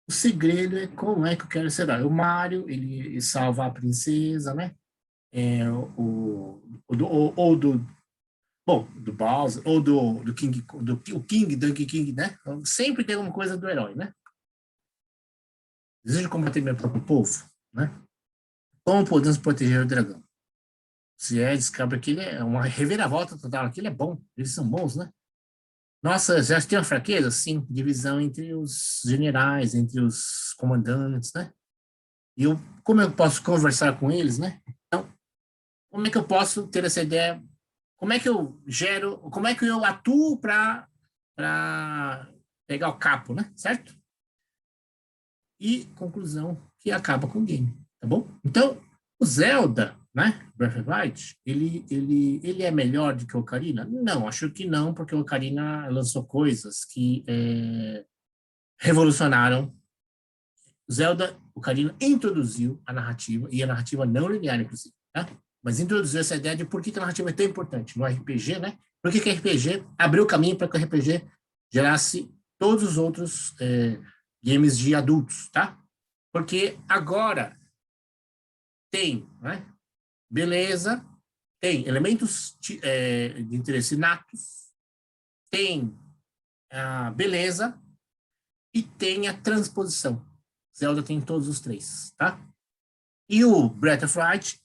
O segredo é como é que eu quero ser herói. O Mario, ele salva a princesa, né? Do Bowser, ou do King, o King, Donkey King, né? Então, sempre tem alguma coisa do herói, né? Desejo combater meu próprio povo, né? Como podemos proteger o dragão? Se descobre que ele é uma reviravolta total, que ele é bom, eles são bons, né? Nossa, já tem uma fraqueza? Sim, divisão entre os generais, entre os comandantes, né? E como eu posso conversar com eles, né? Então, como é que eu posso ter essa ideia? Como é que eu gero, como é que eu atuo para pegar o capo, né? Certo? E conclusão que acaba com o game, tá bom? Então, o Zelda, né? Breath of the Wild, ele é melhor do que o Ocarina? Não, acho que não, porque o Ocarina lançou coisas que revolucionaram. O Zelda, o Ocarina introduziu a narrativa, e a narrativa não linear, inclusive, tá? Mas introduziu essa ideia de por que a narrativa é tão importante no RPG, né? Por que o RPG abriu o caminho para que o RPG gerasse todos os outros games de adultos, tá? Porque agora tem, né? Beleza, tem elementos de interesse natos, tem a beleza e tem a transposição. Zelda tem todos os três, tá? E o Breath of the Wild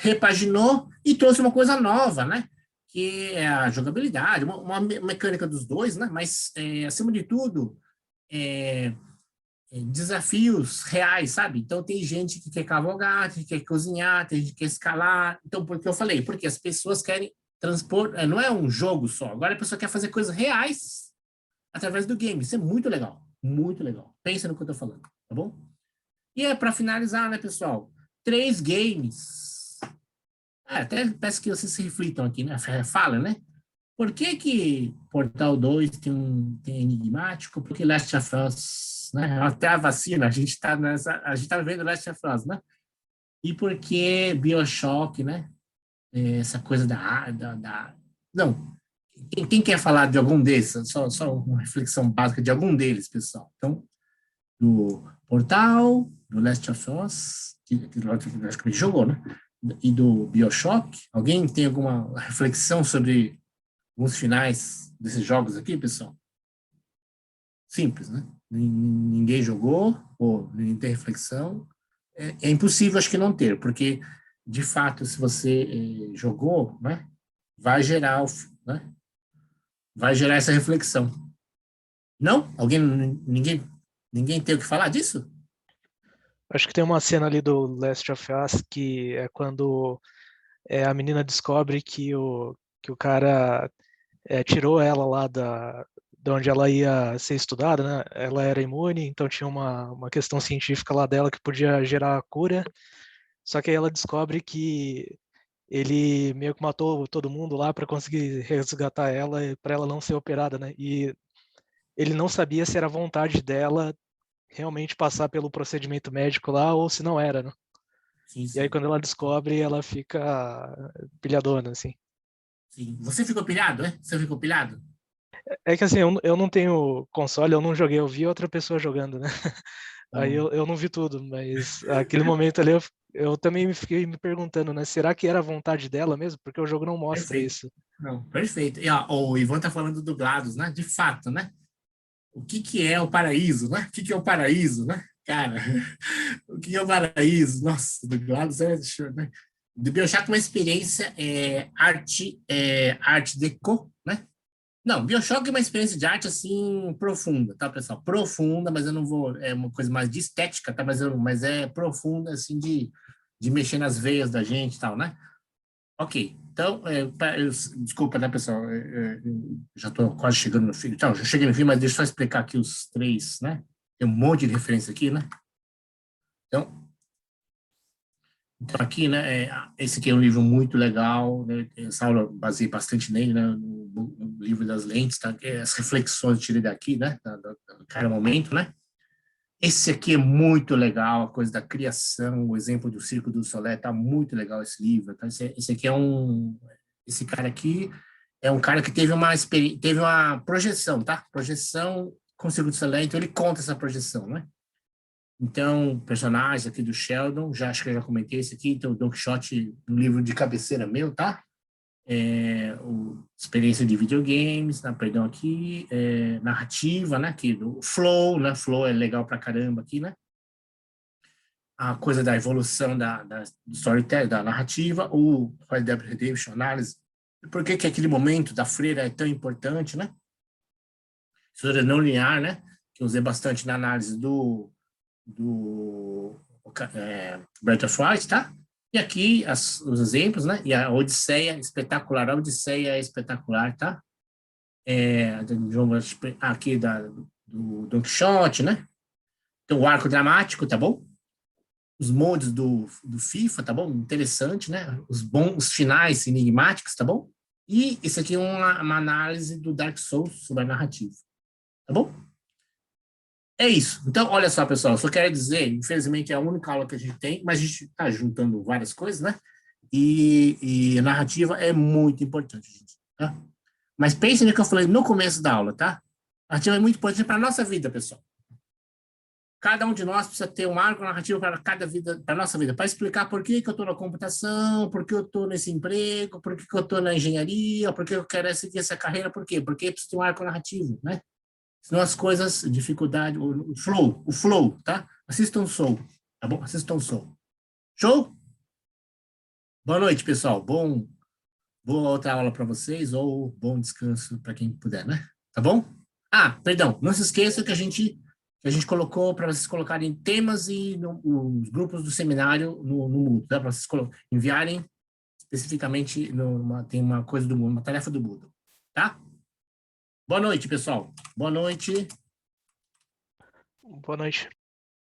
repaginou e trouxe uma coisa nova, né? Que é a jogabilidade, uma mecânica dos dois, né? Mas, acima de tudo, desafios reais, sabe? Então, tem gente que quer cavalgar, que quer cozinhar, tem gente que quer escalar. Então, por que eu falei? Porque as pessoas querem transpor, não é um jogo só. Agora a pessoa quer fazer coisas reais através do game. Isso é muito legal. Muito legal. Pensa no que eu tô falando, tá bom? E para finalizar, né, pessoal? 3 games. Até peço que vocês se reflitam aqui, né? Fala, né? Por que Portal 2 tem enigmático? Porque Last of Us, né? Até a vacina, a gente tá vendo Last of Us, né? E por que BioShock, né? Essa coisa Não. Quem quer falar de algum desses? Só uma reflexão básica de algum deles, pessoal. Então, do Portal, do Last of Us, que acho que jogou, né? E do BioShock. Alguém tem alguma reflexão sobre alguns finais desses jogos aqui, pessoal? Simples, né? Ninguém jogou, ou ninguém tem reflexão. É impossível, acho que não ter, porque, de fato, se você jogou, né? Vai gerar, né? Vai gerar essa reflexão. Não? Ninguém tem o que falar disso? Acho que tem uma cena ali do Last of Us que é quando a menina descobre que o cara tirou ela lá de onde ela ia ser estudada, né? Ela era imune, então tinha uma questão científica lá dela que podia gerar a cura. Só que aí ela descobre que ele meio que matou todo mundo lá para conseguir resgatar ela, para ela não ser operada, né? E ele não sabia se era vontade dela realmente passar pelo procedimento médico lá ou se não era, né? Sim, E aí quando ela descobre, ela fica pilhadona, assim. Sim. Você ficou pilhado, né? Você ficou pilhado? É que assim, eu não tenho console, eu não joguei, eu vi outra pessoa jogando, né? Tá Aí bom. eu não vi tudo, mas aquele momento ali Eu também fiquei me perguntando, né? Será que era a vontade dela mesmo? Porque o jogo não mostra Perfeito. isso. Não, perfeito. E, ó, o Ivan tá falando do GLaDOS, né? De fato, né? O que que é o paraíso, né? O que que é o paraíso, né? Cara, o que é o paraíso? Nossa, do GLaDOS né? Do BioShock é uma experiência arte deco, né? Não, BioShock é uma experiência de arte, assim, profunda, tá, pessoal? Profunda, mas eu não vou... É uma coisa mais de estética, tá? Mas é profunda, assim, de mexer nas veias da gente e tal, né? Ok. Então, desculpa, né, pessoal? Eu já estou quase chegando no fim. Então, já cheguei no fim, mas deixa eu só explicar aqui os três, né? Tem um monte de referência aqui, né? Então aqui, né, esse aqui é um livro muito legal, né, essa aula baseei bastante nele, né, no livro das lentes, tá, as reflexões eu tirei daqui, né, do cada momento, né. Esse aqui é muito legal, a coisa da criação, o exemplo do Circo du Soleil, tá muito legal esse livro, tá, esse aqui esse cara aqui é um cara que teve uma projeção, tá, projeção com o Circo du Soleil, então ele conta essa projeção, né. Então, personagens aqui do Sheldon, acho que eu já comentei esse aqui, então o Don Quixote, um livro de cabeceira meu, tá? Experiência de videogames, tá? Perdão aqui, narrativa, né? Aqui do Flow, né? Flow é legal pra caramba aqui, né? A coisa da evolução do storytelling, da narrativa, o Red Dead Redemption, análise. Por que aquele momento da freira é tão importante, né? História não linear, né? Que eu usei bastante na análise do Breath of Fire, tá? E aqui os exemplos, né? E a Odisseia espetacular, a Odisseia é espetacular, tá? Aqui do Don Quixote, né? Tem o arco dramático, tá bom? Os modos do FIFA, tá bom? Interessante, né? Os finais enigmáticos, tá bom? E esse aqui é uma análise do Dark Souls sobre a narrativa, tá bom? É isso. Então, olha só, pessoal, eu só quero dizer, infelizmente é a única aula que a gente tem, mas a gente está juntando várias coisas, né? E a narrativa é muito importante, gente. Tá? Mas pense no que eu falei no começo da aula, tá? A narrativa é muito importante para a nossa vida, pessoal. Cada um de nós precisa ter um arco narrativo para a nossa vida, para explicar por que eu estou na computação, por que eu estou nesse emprego, por que eu estou na engenharia, por que eu quero seguir essa carreira, por quê? Porque precisa ter um arco narrativo, né? Senão as coisas, dificuldade, o flow, tá? Assistam o Soul, tá bom? Assistam o Soul. Show? Boa noite, pessoal. Boa outra aula para vocês ou bom descanso para quem puder, né? Tá bom? Ah, perdão, não se esqueça que a gente colocou para vocês colocarem temas e os grupos do seminário no Moodle, tá? Para vocês enviarem especificamente, tem uma coisa do Moodle, uma tarefa do Moodle, tá? Boa noite, pessoal. Boa noite. Boa noite.